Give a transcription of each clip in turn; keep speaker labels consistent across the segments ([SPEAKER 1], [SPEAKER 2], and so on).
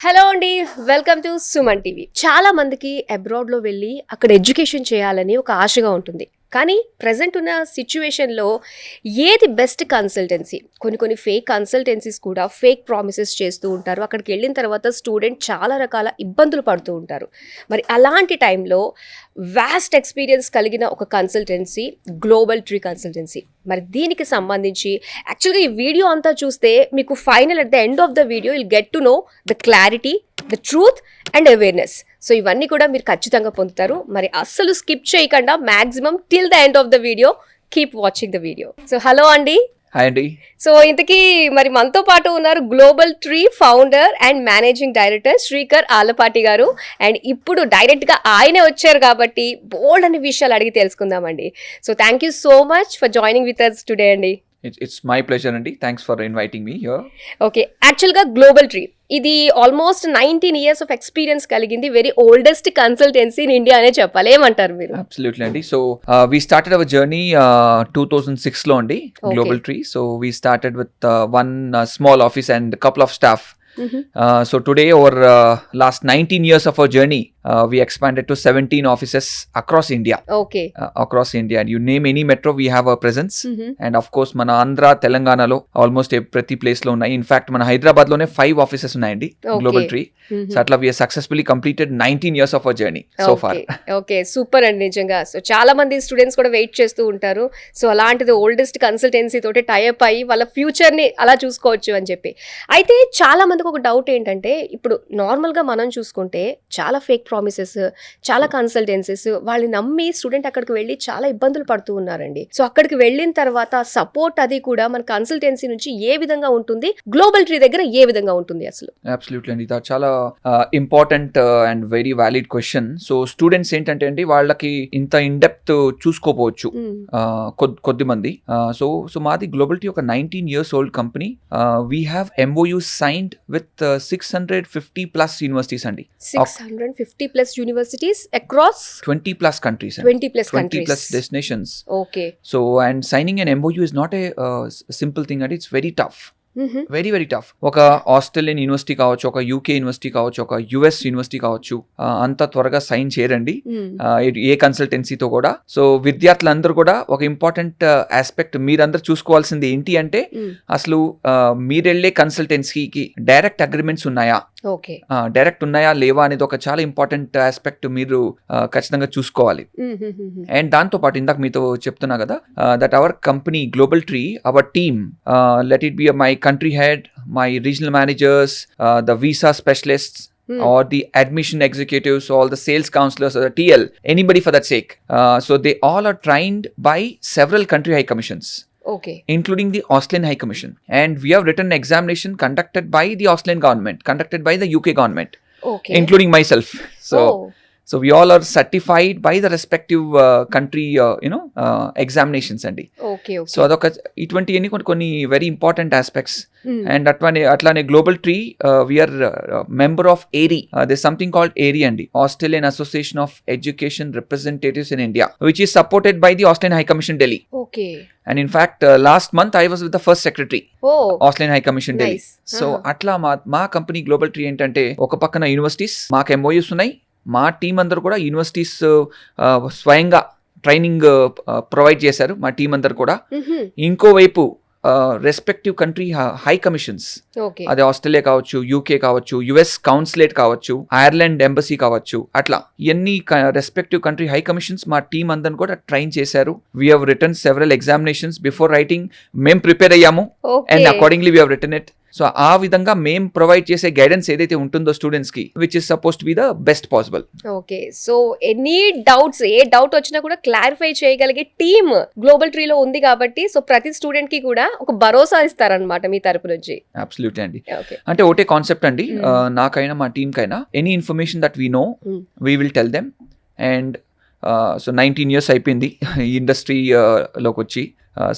[SPEAKER 1] Hello అండి, welcome to Suman TV. చాలా మందికి అబ్రాడ్ లో వెళ్ళి అక్కడ ఎడ్యుకేషన్ చేయాలని ఒక ఆశగా ఉంటుంది. కానీ ప్రజెంట్ ఉన్న సిచ్యువేషన్లో ఏది బెస్ట్ కన్సల్టెన్సీ? కొన్ని ఫేక్ కన్సల్టెన్సీస్ కూడా ఫేక్ ప్రామిసెస్ చేస్తూ ఉంటారు. అక్కడికి వెళ్ళిన తర్వాత స్టూడెంట్ చాలా రకాల ఇబ్బందులు పడుతూ ఉంటారు. మరి అలాంటి టైంలో వాస్ట్ ఎక్స్పీరియన్స్ కలిగిన ఒక కన్సల్టెన్సీ గ్లోబల్ ట్రీ కన్సల్టెన్సీ. మరి దీనికి సంబంధించి యాక్చువల్గా ఈ వీడియో అంతా చూస్తే మీకు final at the end of the video will get to know the clarity, the truth and awareness. So ఇవన్నీ కూడా మీరు ఖచ్చితంగా పొందుతారు. మరి అస్సలు స్కిప్ చేయకుండా maximum till the end of the video keep watching the video. So hello అండి.
[SPEAKER 2] Hi అండి.
[SPEAKER 1] సో ఇంతకీ మరి మనతో పాటు ఉన్నారు global tree founder and managing director Srikar Alapati గారు. అండ్ ఇప్పుడు డైరెక్ట్గా ఆయనే వచ్చారు కాబట్టి బోల్డ్ అనే విషయాలు అడిగి తెలుసుకుందామండి. So thank you so much for joining with us today అండి.
[SPEAKER 2] It's my pleasure అండి. Thanks for inviting me here.
[SPEAKER 1] Okay, యాక్చువల్గా గ్లోబల్ ట్రీ ఇది ఆల్మోస్ట్ 19 years ఆఫ్ ఎక్స్పీరియన్స్ కలిగింది. Very oldest consultancy in India అనే చెప్పాలి. ఏమంటారు మీరు?
[SPEAKER 2] అబ్సల్యూట్లీ అండి. So we started our journey 2006 లో అండి, global tree. So we started with one small office and couple of staff. So today, over last 19 years of our journey, we expanded to 17 offices across India.
[SPEAKER 1] Okay.
[SPEAKER 2] Across India. And you name any metro, we have a presence. And of course, mana Andhra, Telangana lo almost ప్రతి place లో ఉన్నాయి. In fact, మన హైదరాబాద్ లోనే 5 offices ఉన్నాయండి global tree. So అట్లా we have successfully completed 19 years of our journey so far.
[SPEAKER 1] Okay, super అండి నిజంగా. So చాలా మంది స్టూడెంట్స్ కూడా వెయిట్ చేస్తూ ఉంటారు. సో అలాంటిది ఓల్డెస్ట్ కన్సల్టెన్సీ తోటి టైఅప్ అయ్యి వాళ్ళ ఫ్యూచర్ ని అలా చూసుకోవచ్చు అని చెప్పి. అయితే చాలా మందికి ఒక డౌట్ ఏంటంటే, ఇప్పుడు నార్మల్గా మనం చూసుకుంటే చాలా ఫేక్ ప్రామిసెస్, చాలా కన్సల్టెన్సీస్ వాళ్ళని నమ్మి స్టూడెంట్ అక్కడికి వెళ్ళి చాలా ఇబ్బందులు పడుతూ ఉన్నారండి. సో అక్కడికి వెళ్ళిన తర్వాత సపోర్ట్ అది కూడా మన కన్సల్టెన్సీ నుంచి ఏ విధంగా ఉంటుంది, గ్లోబల్ ట్రీ దగ్గర ఏ విధంగా ఉంటుంది అసలు?
[SPEAKER 2] అబ్సల్యూట్లీ అండి, ఇది చాలా important and very valid question. So students ఏంటంటే అండి, వాళ్ళకి ఇంత ఇన్ డెప్త్ చూసుకోపోవచ్చు కొద్ది మంది. సో మాది గ్లోబల్ ట్రీ ఒక 19 years old company. We have MOU signed with 650 plus universities అండి.
[SPEAKER 1] 650 plus universities across
[SPEAKER 2] 20 plus countries.
[SPEAKER 1] 20 plus
[SPEAKER 2] 20
[SPEAKER 1] countries.
[SPEAKER 2] plus destinations.
[SPEAKER 1] Okay.
[SPEAKER 2] So and signing an MOU is not a simple thing, and it's very tough. Very very tough. ఒక Australian university కావచ్చు, ఒక UK university కావచ్చు, ఒక US university కావచ్చు, అంత త్వరగా sign చేయరండి ఏ కన్సల్టెన్సీతో కూడా. సో విద్యార్థులందరూ కూడా ఒక ఇంపార్టెంట్ ఆస్పెక్ట్ మీరందరూ చూసుకోవాల్సింది ఏంటి అంటే, అసలు మీరెళ్ళే కన్సల్టెన్సీకి డైరెక్ట్ అగ్రిమెంట్స్ ఉన్నాయా, డైరెక్ట్ ఉన్నాయా లేవా అనేది ఒక చాలా ఇంపార్టెంట్ ఆస్పెక్ట్ మీరు ఖచ్చితంగా చూసుకోవాలి. అండ్ దాంతో పాటు ఇందాక మీతో చెప్తున్నా కదా, that our company global tree, our team, let it be my country head, my regional managers, the visa specialists, or the admission executives, all the sales counselors, or the TL, anybody for that sake. So they all are trained by several country high commissions.
[SPEAKER 1] Okay.
[SPEAKER 2] Including the Australian High Commission. And we have written examination conducted by the Australian government, conducted by the UK government,
[SPEAKER 1] okay, including
[SPEAKER 2] myself. So we all are certified by the respective country examinations andi.
[SPEAKER 1] Okay.
[SPEAKER 2] So adoka itvanti any konni very important aspects. And atlane global tree, we are member of ARI. There's something called ARI andi, Australian Association of Education Representatives in India, which is supported by the Australian High Commission Delhi.
[SPEAKER 1] Okay.
[SPEAKER 2] And in fact, last month I was with the first secretary, Australian High Commission
[SPEAKER 1] nice.
[SPEAKER 2] Delhi. So atla ma company global tree entante, oka pakkana universities maaku MOUs unnai. మా team అందరూ కూడా universities స్వయంగా training provide చేశారు మా team అందరు కూడా. ఇంకోవైపు respective country high commissions, అది ఆస్ట్రేలియా కావచ్చు, UK కావచ్చు, US కౌన్సిలేట్ కావచ్చు, ఐర్లాండ్ ఎంబసీ కావచ్చు, అట్లా ఇవన్నీ రెస్పెక్టివ్ కంట్రీ హై కమిషన్స్ మా టీం అందరిని కూడా ట్రైన్ చేశారు. We have written several examinations before writing. మేము ప్రిపేర్ అయ్యాము and accordingly we have written it. So ఆ విధంగా మేము ప్రొవైడ్ చేసే గైడెన్స్ ఏదైతే ఉంటుందో స్టూడెంట్స్ కి, which is suppose to be the best possible.
[SPEAKER 1] Okay, so any doubts, A doubt వచ్చినా కూడా క్లారిఫై చేయగలిగే టీమ్ గ్లోబల్ ట్రీలో ఉంది కాబట్టి, సో ప్రతి స్టూడెంట్ కి కూడా ఒక భరోసా ఇస్తారనమాట మీ తరపు నుంచి.
[SPEAKER 2] అబ్సల్యూట్లీ అండి. అంటే ఒకటే కాన్సెప్ట్ అండి, నాకైనా మా టీమ్ కైనా, any information that we know we will tell them. And so 19 years అయిపోయింది ఈ ఇండస్ట్రీలోకి వచ్చి.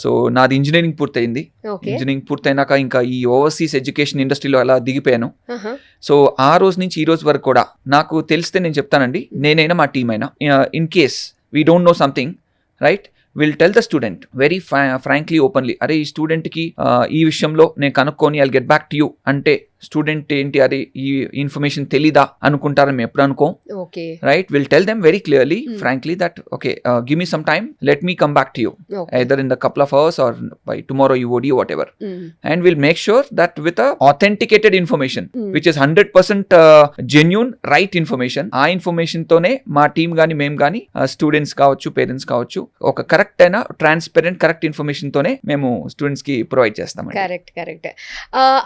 [SPEAKER 2] సో నాది ఇంజనీరింగ్ పూర్తయింది. ఇంజనీరింగ్ పూర్తయినాక ఇంకా ఈ ఓవర్సీస్ ఎడ్యుకేషన్ ఇండస్ట్రీలో అలా దిగిపోయాను. సో ఆ రోజు నుంచి ఈ రోజు వరకు కూడా నాకు తెలిస్తే నేను చెప్తానండి, నేనైనా మా టీం అయినా, in case we don't know something, right, will tell the student very frankly, openly, అరే ఈ స్టూడెంట్కి ఈ విషయంలో నేను కనుక్కొని I'll get back to you అంటే స్టూడెంట్ ఏంటి అదే ఈ ఇన్ఫర్మేషన్ తెలీదా అనుకుంటారని మేము ఎప్పుడు అనుకోం.
[SPEAKER 1] Okay.
[SPEAKER 2] Right, will tell them very clearly frankly that okay give me some time, let me come back to you either in the couple of hours or by tomorrow UOD or whatever, and we'll make sure that with a authenticated information which is 100% genuine right information, ఆ information తోనే మా team గాని మేము గాని students కావచ్చు parents కావచ్చు ఒక correct అయిన ట్రాన్స్పరెంట్ కరెక్ట్ ఇన్ఫర్మేషన్ తోనే మేము స్టూడెంట్స్ కి ప్రొవైడ్ చేస్తాం.
[SPEAKER 1] కరెక్ట్.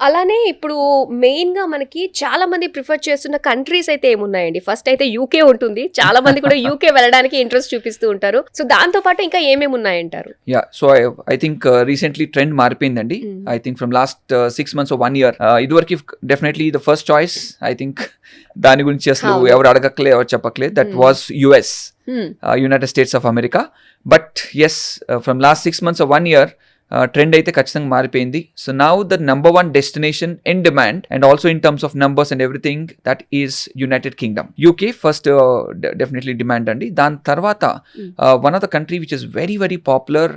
[SPEAKER 1] అలానే ఇప్పుడు మెయిన్ గా మనకి చాలా మంది ప్రిఫర్ చేస్తున్న కంట్రీస్ అయితే ఏమున్నాయండి? ఫస్ట్ అయితే యూకే ఉంటుంది, చాలా మంది కూడా యూకే వెళ్ళడానికి ఇంట్రెస్ట్ చూపిస్తూ ఉంటారు. సో దాంతో పాటు ఇంకా ఏమేమి ఉన్నాయంటారు?
[SPEAKER 2] Yeah, so I think recently trend మారిపోయిందండి. I think from last 6 months or 1 year ఇదివరకు definitely the first choice I think దాని గురించి అసలు ఎవరు అడగట్లే ఎవరు చెప్పట్లేదు, that was US, United States of America. But yes, from last 6 months or 1 year trend అయితే ఖచ్చితంగా మారిపోయింది. So now the number 1 destination in demand and also in terms of numbers and everything that is United Kingdom. UK first definitely demand అండి. దాని తర్వాత one of the country which is very very popular,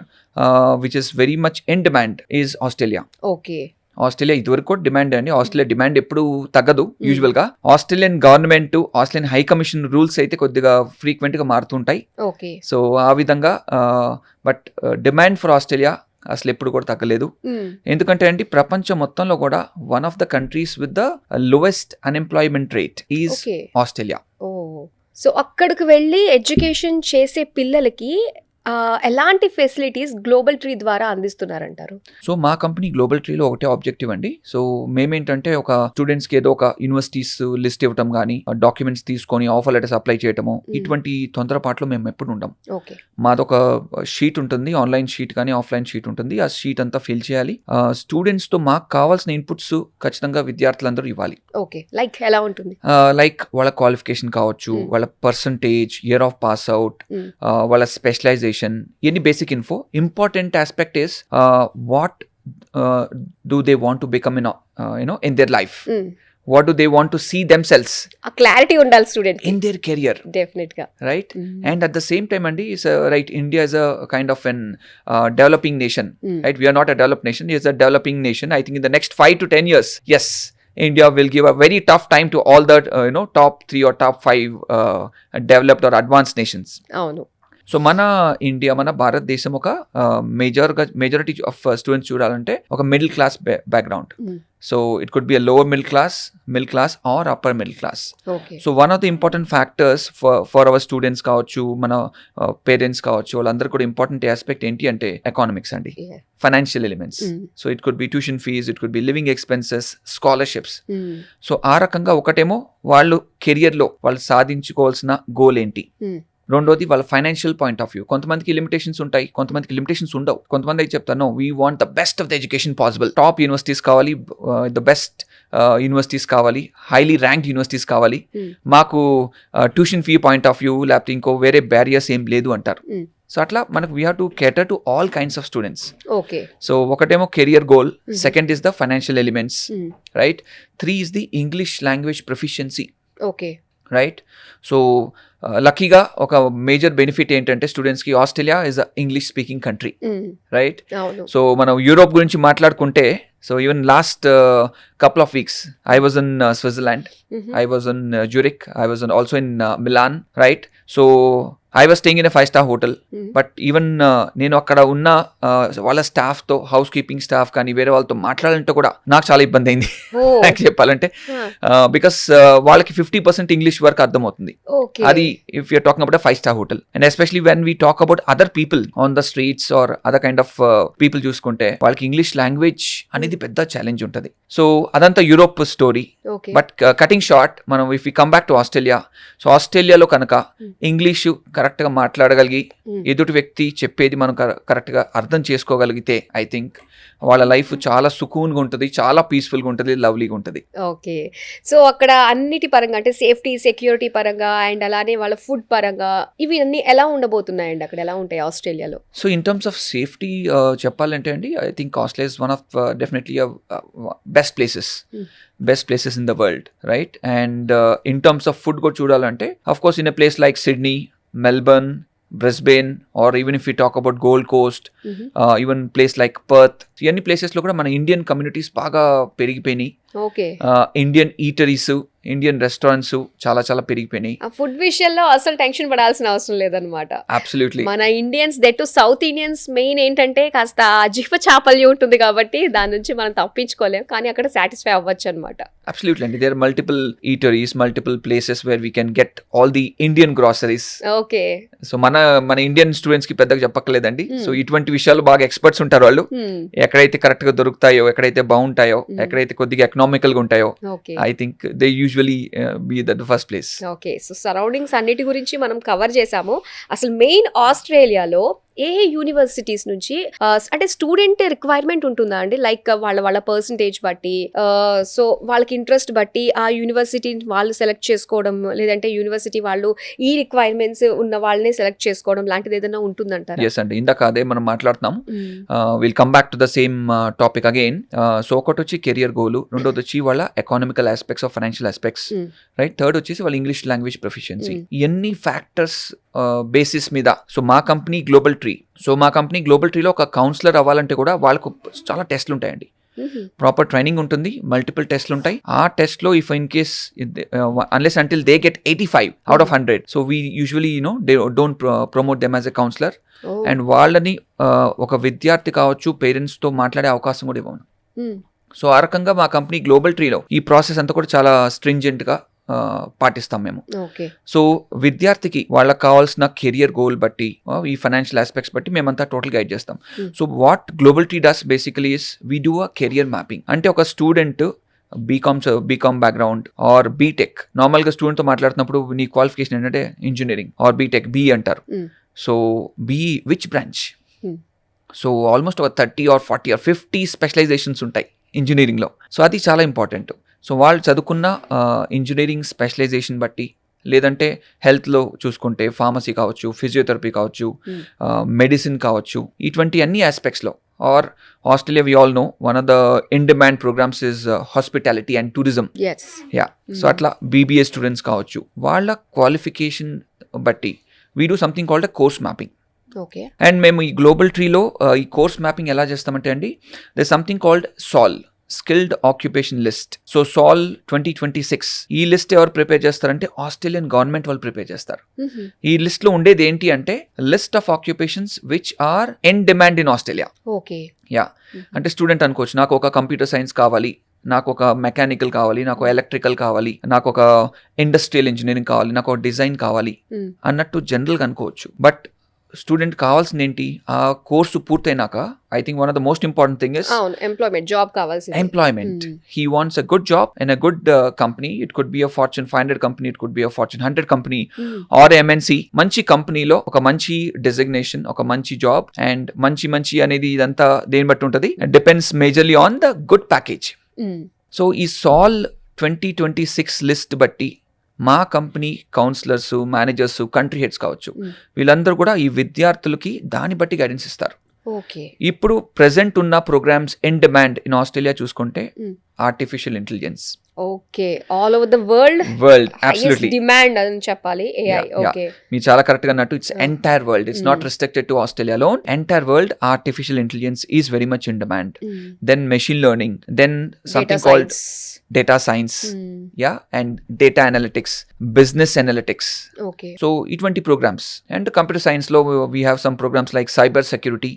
[SPEAKER 2] which is very much in demand is Australia.
[SPEAKER 1] Okay.
[SPEAKER 2] Australia ఇదివరకు కూడా demand అండి. Australia demand ఎప్పుడు తగ్గదు usual గా. Australian government, Australian high commission rules అయితే కొద్దిగా ఫ్రీక్వెంట్ గా మారుతుంటాయి.
[SPEAKER 1] ఓకే.
[SPEAKER 2] సో ఆ విధంగా బట్ డిమాండ్ ఫర్ ఆస్ట్రేలియా అసలు ఎప్పుడు కూడా తగ్గలేదు. ఎందుకంటే అండి ప్రపంచం మొత్తంలో కూడా one of the countries with the lowest unemployment rate is Australia.
[SPEAKER 1] So అక్కడికి వెళ్ళి ఎడ్యుకేషన్ చేసే పిల్లలకి ఎలాంటి ఫెసిలిటీస్ గ్లోబల్ ట్రీ ద్వారా అందిస్తున్నారంటారు?
[SPEAKER 2] సో మా కంపెనీ గ్లోబల్ ట్రీలో ఒకటే ఆబ్జెక్టివ్ అండి. సో మేమేంటంటే ఒక స్టూడెంట్స్కి ఏదో ఒక యూనివర్సిటీస్ లిస్ట్ ఇవ్వటం కానీ, డాక్యుమెంట్స్ తీసుకొని ఆఫర్ లెటర్స్ అప్లై చేయటము, ఇటువంటి తొందరపాట్లో మేము ఎప్పుడు ఉండం. మాదొక షీట్ ఉంటుంది, ఆన్లైన్ షీట్ కానీ ఆఫ్లైన్ షీట్ ఉంటుంది. ఆ షీట్ అంతా ఫిల్ చేయాలి. స్టూడెంట్స్తో మాకు కావాల్సిన ఇన్పుట్స్ ఖచ్చితంగా విద్యార్థులందరూ ఇవ్వాలి.
[SPEAKER 1] ఓకే. లైక్ ఎలా ఉంటుంది?
[SPEAKER 2] లైక్ వాళ్ళ క్వాలిఫికేషన్ కావచ్చు, వాళ్ళ percentage, year of pass out, వాళ్ళ specialisation, any basic info. Important aspect is what do they want to become in their life, what do they want to see themselves,
[SPEAKER 1] a clarity undal student
[SPEAKER 2] in their career,
[SPEAKER 1] definitely,
[SPEAKER 2] right? And at the same time andi is right, India is a kind of an developing nation, right? We are not a developed nation, it is a developing nation. I think in the next 5 to 10 years, yes, India will give a very tough time to all the top 3 or top 5 developed or advanced nations.
[SPEAKER 1] avunu.
[SPEAKER 2] So మన India, మన భారతదేశం ఒక majority of students చూడాలంటే ఒక middle class background. So it could be a lower middle class or upper middle class. So one of the important factors for our students కావచ్చు, మన parents కావచ్చు, వాళ్ళందరూ కూడా ఇంపార్టెంట్ ఆస్పెక్ట్ ఏంటి అంటే ఎకానమిక్స్ అండి, financial elements. So it could be tuition fees, it could be living expenses, scholarships. So ఆ రకంగా ఒకటేమో వాళ్ళు కెరియర్లో వాళ్ళు సాధించుకోవాల్సిన గోల్ ఏంటి, రెండోది వాళ్ళ ఫైనాన్షియల్ పాయింట్ ఆఫ్ వ్యూ. కొంతమందికి లిమిటేషన్స్ ఉంటాయి, కొంతమందికి లిమిటేషన్స్ ఉండవు. కొంతమంది అయితే చెప్తాను we want the best of the education possible, top universities కావాలి, ద బెస్ట్ యూనివర్సిటీస్ కావాలి, హైలీ ర్యాంక్డ్ యూనివర్సిటీస్ కావాలి, మాకు tuition fee point of view లేకపోతే ఇంకో వేరే బ్యారియర్స్ ఏం లేదు అంటారు. సో అట్లా మనకు we have to cater to all kinds of students.
[SPEAKER 1] Okay.
[SPEAKER 2] So ఒకటేమో career goal, second is the financial elements, right? 3 is the English language proficiency.
[SPEAKER 1] Okay.
[SPEAKER 2] Right. So లక్కీగా ఒక మేజర్ బెనిఫిట్ ఏంటంటే స్టూడెంట్స్కి Australia is a English speaking country, right? So మనం Europe గురించి మాట్లాడుకుంటే, so even last couple of weeks I was in Switzerland, I was in Zurich, I was also in Milan, right? So I was staying in a 5-star hotel, but even నేను అక్కడ ఉన్న వాళ్ళ స్టాఫ్తో, house keeping staff కానీ వేరే వాళ్ళతో మాట్లాడాలంటే కూడా నాకు చాలా ఇబ్బంది అయింది చెప్పాలంటే. బికాస్ వాళ్ళకి 50% ఇంగ్లీష్ వర్క్ అర్థమవుతుంది. అది if you're talking about 5-star hotel, and especially when we talk about other people on the streets or other kind of people చూసుకుంటే వాళ్ళకి ఇంగ్లీష్ లాంగ్వేజ్ అనేది పెద్ద ఛాలెంజ్ ఉంటుంది. సో అదంతా Europe story. But cutting short, మనం if you come back to Australia, so ఆస్ట్రేలియాలో కనుక English కరెక్ట్గా మాట్లాడగలిగి, ఎదుటి వ్యక్తి చెప్పేది మనం కరెక్ట్గా అర్థం చేసుకోగలిగితే ఐ థింక్ వాళ్ళ లైఫ్ చాలా సుకూన్గా ఉంటుంది, చాలా పీస్ఫుల్గా ఉంటుంది, లవ్లీగా ఉంటుంది.
[SPEAKER 1] ఓకే. సో అక్కడ అన్నిటి పరంగా అంటే సేఫ్టీ, సెక్యూరిటీ పరంగా అండ్ అలానే వాళ్ళ ఫుడ్ పరంగా ఇవి అన్ని ఎలా ఉండబోతున్నాయండి? అక్కడ ఎలా ఉంటాయి ఆస్ట్రేలియాలో?
[SPEAKER 2] So in terms of safety చెప్పాలంటే అండి, I think Australia is one of definitely best places in the world, right? And in terms of food కూడా చూడాలంటే of course in a place like Sydney, Melbourne, Brisbane, or even if we talk about Gold Coast, even place like Perth, ఇవన్నీ ప్లేసెస్లో కూడా మన Indian communities బాగా పెరిగిపోయినాయి.
[SPEAKER 1] Okay.
[SPEAKER 2] Indian eateries, Indian restaurants చాలా చాలా పెరిగిపోయినాయి.
[SPEAKER 1] ఆ ఫుడ్ విషయంలో అసలు టెన్షన్ పడాల్సిన అవసరం లేదనమాట.
[SPEAKER 2] అబ్సల్యూట్లీ.
[SPEAKER 1] మన Indians that south Indians main ఏంటంటే కాస్త జిహ్వ చాపల్యం ఉంటుంది కాబట్టి దాని నుంచి మనం తప్పించుకోలేం, కానీ అక్కడ సాటిస్ఫై అవ్వచ్చు అనమాట.
[SPEAKER 2] అబ్సల్యూట్లీ అండి. There are multiple eateries, multiple places where we can get all the Indian groceries.
[SPEAKER 1] Okay.
[SPEAKER 2] So మన ఇండియన్ స్టూడెంట్స్ కి పెద్దగా చెప్పక్కర్లేదండి. సో ఇటువంటి విషయాలు బాగా ఎక్స్పర్ట్స్ ఉంటారు వాళ్ళు. ఎక్కడైతే కరెక్ట్ గా దొరుకుతాయో, ఎక్కడైతే బాగుంటాయో, ఎక్కడైతే కొద్దిగా ఎకనామికల్ గా ఉంటాయో, I think they usually be the first place.
[SPEAKER 1] Okay. So surroundings అన్నిటి గురించి మనం కవర్ చేసాము. అసలు మెయిన్ ఆస్ట్రేలియాలో ఏ యూనివర్సిటీస్ నుంచి అంటే స్టూడెంట్ రిక్వైర్మెంట్ ఉంటుందా అండి? లైక్ వాళ్ళ పర్సంటేజ్ బట్టి, సో వాళ్ళకి ఇంట్రెస్ట్ బట్టి ఆ యూనివర్సిటీ వాళ్ళు సెలెక్ట్ చేసుకోవడం, లేదంటే యూనివర్సిటీ వాళ్ళు ఈ రిక్వైర్మెంట్స్ ఉన్న వాళ్ళని సెలెక్ట్ చేసుకోవడం లాంటిది ఏదైనా ఉంటుందంటారా?
[SPEAKER 2] ఎస్ అండి, ఇందాక అదే మనం మాట్లాడుతున్నాం. Will come back to the same topic again. So ఒకటి వచ్చి కెరియర్ గోల్, రెండోది వచ్చి వాళ్ళ economical aspects of financial aspects, right. Third వచ్చేసి వాళ్ళ ఇంగ్లీష్ లాంగ్వేజ్ ప్రొఫిషియన్సీ. ఇవన్నీ ఫ్యాక్టర్స్ బేసిస్ మీద సో మా కంపెనీ గ్లోబల్ ట్రీ. సో మా కంపెనీ గ్లోబల్ ట్రీలో ఒక కౌన్సిలర్ అవ్వాలంటే కూడా వాళ్ళకు చాలా టెస్ట్లు ఉంటాయండి. ప్రాపర్ ట్రైనింగ్ ఉంటుంది, మల్టిపుల్ టెస్ట్లు ఉంటాయి. ఆ టెస్ట్ లో if in case unless until they get 85 out of 100, so we usually they don't promote them as a counsellor. And వాళ్ళని ఒక విద్యార్థి కావచ్చు పేరెంట్స్ తో మాట్లాడే అవకాశం కూడా ఇవ్వను. సో ఆ రకంగా మా కంపెనీ గ్లోబల్ ట్రీలో ఈ ప్రాసెస్ అంతా కూడా చాలా స్ట్రింజెంట్ గా పాటిస్తాం మేము. సో విద్యార్థికి వాళ్ళకి కావాల్సిన కెరియర్ గోల్ బట్టి, ఈ ఫైనాన్షియల్ ఆస్పెక్ట్స్ బట్టి మేమంతా టోటల్ గైడ్ చేస్తాం. So what global tree does basically is we do a career mapping. అంటే ఒక student BCom background or BTech, నార్మల్గా స్టూడెంట్తో మాట్లాడుతున్నప్పుడు నీ క్వాలిఫికేషన్ ఏంటంటే ఇంజనీరింగ్ ఆర్ బీటెక్, బీ అంటారు. So B which branch? So almost ఒక 30 or 40 or 50 స్పెషలైజేషన్స్ ఉంటాయి ఇంజనీరింగ్లో. సో అది చాలా ఇంపార్టెంట్. సో వాళ్ళు చదువుకున్న ఇంజనీరింగ్ స్పెషలైజేషన్ బట్టి, లేదంటే హెల్త్లో చూసుకుంటే ఫార్మసీ కావచ్చు, ఫిజియోథెరపీ కావచ్చు, మెడిసిన్ కావచ్చు, ఇటువంటి అన్ని ఆస్పెక్ట్స్లో. Or Australia we all know one of the in demand programmes is hospitality and tourism. Yeah. So అట్లా బీబీఏ స్టూడెంట్స్ కావచ్చు, వాళ్ళ క్వాలిఫికేషన్ బట్టి we do something called a course mapping. And మేము ఈ గ్లోబల్ ట్రీలో ఈ కోర్స్ మ్యాపింగ్ ఎలా చేస్తామంటే అండి, దే సంథింగ్ కాల్డ్ సాల్, స్కిల్డ్ ఆక్యుపేషన్ లిస్ట్. సో సాల్ 2026 ఈ లిస్ట్ ఎవరు ప్రిపేర్ చేస్తారంటే ఆస్ట్రేలియన్ గవర్నమెంట్ వాళ్ళు ప్రిపేర్ చేస్తారు. ఈ లిస్ట్ లో ఉండేది ఏంటి అంటే list of occupations which are in demand in Australia. Yeah. అంటే స్టూడెంట్ అనుకోవచ్చు, నాకు ఒక కంప్యూటర్ సైన్స్ కావాలి, నాకు ఒక మెకానికల్ కావాలి, నాకు ఎలక్ట్రికల్ కావాలి, నాకు ఒక ఇండస్ట్రియల్ ఇంజనీరింగ్ కావాలి, నాకు ఒక డిజైన్ కావాలి అన్నట్టు జనరల్గా అనుకోవచ్చు. బట్ స్టూడెంట్ కావాల్సింది ఏంటి? ఆ కోర్సు పూర్తయినాక I think one of the most important thing is employment. He wants a good job in a good company. It could be a Fortune 500 company, it could be a Fortune 100 company or MNC. మంచి కంపెనీలో ఒక మంచి designation, ఒక మంచి job and మంచి అనేది ఇదంతా దేని బట్టి ఉంటుంది? Depends majorly on the good package. So ఈ సాల్ 2026 లిస్ట్ బట్టి మా company counsellors, managers, country heads కావచ్చు, వీళ్ళందరూ కూడా ఈ విద్యార్థులకి దాన్ని బట్టి గైడెన్స్ ఇస్తారు. ఇప్పుడు ప్రెసెంట్ ఉన్న programmes in demand in Australia చూసుకుంటే artificial intelligence.
[SPEAKER 1] All over the world absolutely demand అని చెప్పాలి AI.
[SPEAKER 2] మీరు చాలా కరెక్ట్ గా అన్నట్టు it's entire world, it's not restricted to Australia alone. Entire world artificial intelligence is very much in demand. Then machine learning, then something called data science, and data analytics, business analytics. So ఇటువంటి programs. And computer science లో we have some programs like cyber security,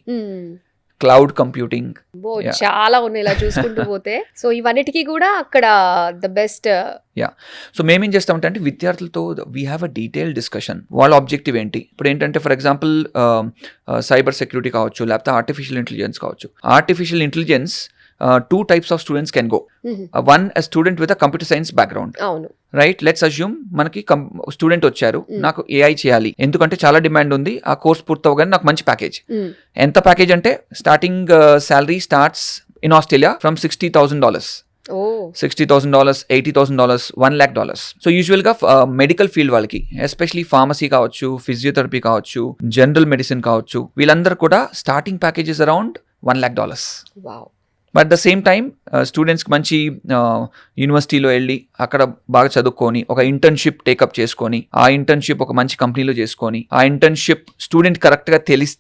[SPEAKER 2] cloud computing,
[SPEAKER 1] చాలా ఉన్నాయి ఇలా చూసుకుంటూ పోతే. So ఇవన్నిటికీ కూడా అక్కడ ద బెస్ట్.
[SPEAKER 2] సో మేమేం చేస్తామంటే అంటే విద్యార్థులతో we have a detail discussion. వాళ్ళ ఆబ్జెక్టివ్ ఏంటి? ఇప్పుడు ఏంటంటే ఫర్ ఎగ్జాంపుల్ సైబర్ సెక్యూరిటీ కావచ్చు, లేకపోతే ఆర్టిఫిషియల్ ఇంటెలిజెన్స్ కావచ్చు. Artificial intelligence 2 types of students can go. One, a student with a computer science background. Right? Let's assume మనకి స్టూడెంట్ వచ్చారు, నాకు AI చేయాలి, ఎందుకంటే చాలా డిమాండ్ ఉంది, ఆ కోర్స్ పూర్తవగానే నాకు మంచి ప్యాకేజ్. ఎంత ప్యాకేజ్ అంటే starting salary starts in Australia from $60,000. $60,000, $80,000, $1 lakh. So usual గా మెడికల్ ఫీల్డ్ వాళ్ళకి, ఎస్పెషలీ ఫార్మసీ కావచ్చు, ఫిజియోథెరపీ కావచ్చు, జనరల్ మెడిసిన్ కావచ్చు, వీళ్ళందరూ కూడా starting packages around $1 lakh. But the same time స్టూడెంట్స్కి మంచి యూనివర్సిటీలో వెళ్ళి అక్కడ బాగా చదువుకొని ఒక ఇంటర్న్షిప్ టేకప్ చేసుకొని ఆ ఇంటర్న్షిప్ ఒక మంచి కంపెనీలో చేసుకొని ఆ ఇంటర్న్షిప్ స్టూడెంట్ కరెక్ట్గా తెలిసి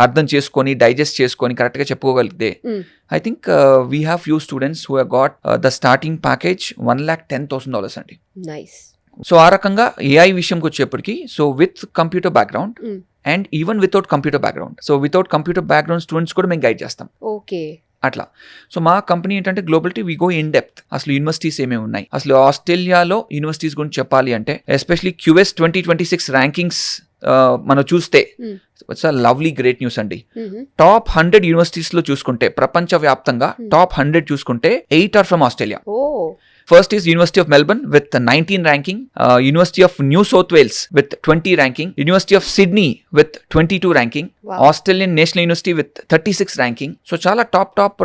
[SPEAKER 2] అర్థం చేసుకొని డైజెస్ట్ చేసుకొని కరెక్ట్గా చెప్పుకోగలిగితే I think we have few students who have got the starting package $1,10,000 అండి.
[SPEAKER 1] నైస్.
[SPEAKER 2] సో ఆ రకంగా ఏఐ విషయంకి వచ్చేప్పటికి so with computer background and even without computer background, so without computer background students కూడా మేము గైడ్ చేస్తాం.
[SPEAKER 1] ఓకే.
[SPEAKER 2] అట్లా. So మా కంపెనీ ఏంటంటే గ్లోబలిటీ వి గో ఇన్ డెప్త్. అసలు యూనివర్సిటీస్ ఏమేమి ఉన్నాయి, అసలు ఆస్ట్రేలియాలో యూనివర్సిటీస్ గురించి చెప్పాలి అంటే ఎస్పెషలీ QS 2026 ర్యాంకింగ్స్ మనం చూస్తే it's a lovely great news అండి. టాప్ 100 యూనివర్సిటీస్ లో చూసుకుంటే ప్రపంచ వ్యాప్తంగా టాప్ 100 చూసుకుంటే 8 are from Australia. First is University of Melbourne with 19 ranking, University of New South Wales with 20 ranking, University of Sydney with 22 ranking, wow. Australian National University with 36 ranking. So చాలా top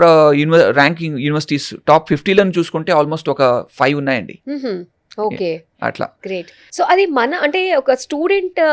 [SPEAKER 2] ranking universities top 50లో చూసుకుంటే almost ఒక 5 ఉన్నాయండి.
[SPEAKER 1] Okay,
[SPEAKER 2] అట్లా.
[SPEAKER 1] Great. So అది మన అంటే ఒక student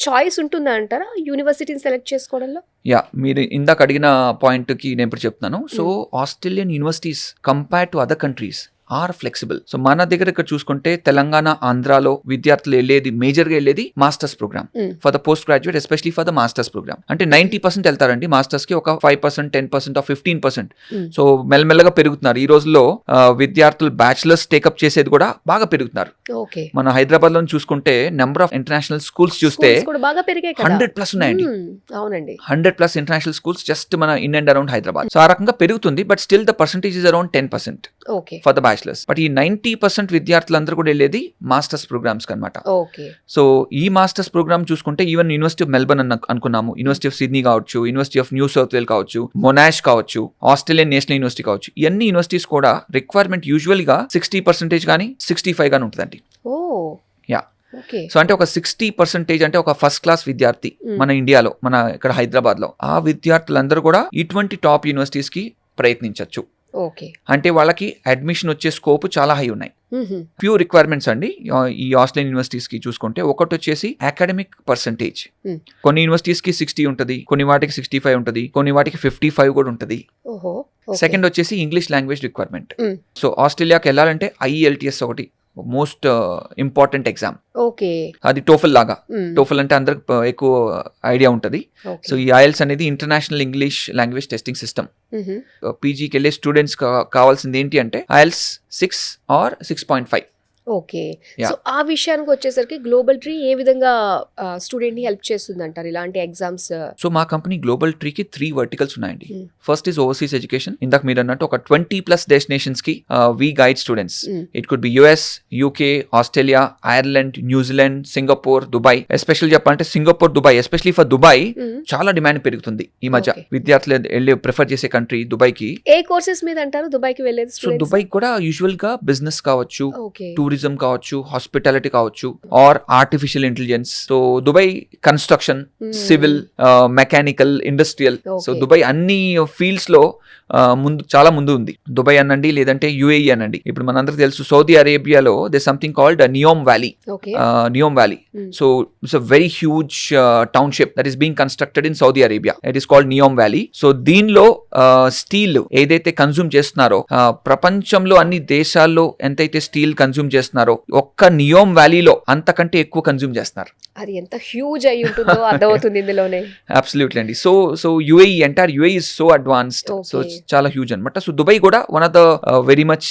[SPEAKER 1] choice ఉంటుందా అంటారా యూనివర్సిటీని సెలెక్ట్ చేసుకోవడంలో?
[SPEAKER 2] యా, మీరు ఇందాక అడిగిన పాయింట్కి నేను ఇప్పుడు చెప్తున్నాను. So Australian universities compare to other countries are flexible. So మన దగ్గర ఇక్కడ చూసుకుంటే తెలంగాణ, ఆంధ్రాలో విద్యార్థులు మేజర్గా వెళ్ళేది masters programme for the post graduate, especially for the masters programme. అంటే 90% వెళ్తారండి మాస్టర్స్ కి, ఒక 5%, 10% 15%. సో మెల్లమెల్లగా పెరుగుతున్నారు. ఈ రోజుల్లో విద్యార్థులు బ్యాచిలర్స్ టేకప్ చేసేది కూడా బాగా పెరుగుతున్నారు. మన హైదరాబాద్ లో చూసుకుంటే నెంబర్ ఆఫ్ ఇంటర్నేషనల్ స్కూల్స్ చూస్తే 100+ ఉన్నాయండి. 100+ ఇంటర్నేషనల్ స్కూల్స్ జస్ట్ మన in and around Hyderabad. So ఆ రకంగా పెరుగుతుంది. But still the percentage is around 10% for the bachelors. But ఈ 90% విద్యార్థులందరూ కూడా వెళ్ళేది మాస్టర్స్ ప్రోగ్రామ్స్ అనమాట. సో ఈ మాస్టర్స్ ప్రోగ్రామ్ చూసుకుంటే ఈవెన్ యూనివర్సిటీ ఆఫ్ మెల్బర్న్ అనుకున్నాము, యూనివర్సిటీ ఆఫ్ సిడ్నీ కావచ్చు, యూనివర్సిటీ ఆఫ్ న్యూ సౌత్ వేల్ కావచ్చు, మొనాష్ కావచ్చు, ఆస్ట్రేలియన్ నేషనల్ యూనివర్సిటీ కావచ్చు, ఇవన్నీ యూనివర్సిటీస్ కూడా రిక్వైర్మెంట్ యూజువల్ గా 60% కానీ 65 కానీ ఉంటుందండి. యా. సో అంటే ఒక 60% అంటే ఒక ఫస్ట్ క్లాస్ విద్యార్థి మన ఇండియాలో, మన ఇక్కడ హైదరాబాద్ లో, ఆ విద్యార్థులందరూ కూడా ఇటువంటి టాప్ యూనివర్సిటీస్ కి ప్రయత్నించవచ్చు. అంటే వాళ్ళకి అడ్మిషన్ వచ్చే స్కోప్ చాలా హై ఉన్నాయి. ఫ్యూ రిక్వైర్మెంట్స్ అండి ఈ ఆస్ట్రేలియన్ యూనివర్సిటీస్ కి చూసుకుంటే. ఒకటి వచ్చేసి అకాడమిక్ పర్సంటేజ్. కొన్ని యూనివర్సిటీస్ కి 60 ఉంటుంది, కొన్ని వాటికి 65 ఉంటుంది, కొన్ని వాటికి 55 కూడా ఉంటుంది. సెకండ్ వచ్చేసి ఇంగ్లీష్ లాంగ్వేజ్ రిక్వైర్మెంట్. సో ఆస్ట్రేలియాకి వెళ్ళాలంటే IELTS ఒకటి మోస్ట్ ఇంపార్టెంట్ ఎగ్జామ్. అది టోఫల్ లాగా. టోఫల్ అంటే అందరికి ఎక్కువ ఐడియా ఉంటుంది. సో ఈ IELTS అనేది international English language testing system. పీజీకి వెళ్ళే స్టూడెంట్స్ కావాల్సింది ఏంటి అంటే IELTS 6 or 6.5.
[SPEAKER 1] ఓకే. సో ఆ విషయానికి వచ్చేసరికి గ్లోబల్ ట్రీ ఏ విధంగా స్టూడెంట్ ని హెల్ప్ చేస్తుంది అంటారు ఇలాంటి ఎగ్జామ్స్? సో
[SPEAKER 2] మా కంపెనీ గ్లోబల్ ట్రీకి 3 verticals ఉన్నాయండి. First is overseas education. ఇందాక మీరు అన్నట్టు ఒక 20+ డెస్టినేషన్స్ కి we guide students. It could be US, UK, Australia, Ireland, New Zealand, Singapore, Dubai. Special చెప్పాలంటే Singapore, Dubai, especially for Dubai చాలా డిమాండ్ పెరుగుతుంది ఈ మధ్య. విద్యార్థులు వెళ్ళి ప్రిఫర్ చేసే కంట్రీ దుబాయ్ కి.
[SPEAKER 1] ఏ కోర్సెస్ మీద అంటారు దుబాయ్ కి వెళ్ళేది?
[SPEAKER 2] సో దుబాయ్ కూడా యూజువల్ గా బిజినెస్ కావచ్చు, టూరిజం కావచ్చు, హాస్పిటాలిటీ కావచ్చు, or artificial intelligence. So Dubai construction, civil, mechanical, industrial. So Dubai అన్ని ఫీల్డ్స్ లో చాలా ముందు ఉంది. దుబాయ్ అనండి, లేదంటే UAE అనండి. ఇప్పుడు మనందరికి తెలుసు సౌదీ అరేబియాలో there something called NEOM valley. NEOM valley. So it's a very huge township that is being constructed in Saudi Arabia. It is called NEOM valley. So దీనిలో స్టీల్ ఏదైతే కన్జ్యూమ్ చేస్తున్నారో, ప్రపంచంలో అన్ని దేశాల్లో ఎంతైతే స్టీల్ కన్జ్యూమ్ చేస్తున్నారో ఒక్క నియోమ్ వ్యాలీలో అంతకంటే ఎక్కువ కన్జ్యూమ్ చేస్తున్నారు.
[SPEAKER 1] అది ఎంత హ్యూజ్ అయి ఉంటుందో అర్థమవుతుంది ఇందులోనే.
[SPEAKER 2] అబ్సల్యూట్లీ అండి. So UAE, entire UAE is so advanced. So చాలా హ్యూజ్ అనమాట. సో దుబాయ్ కూడా one of the very much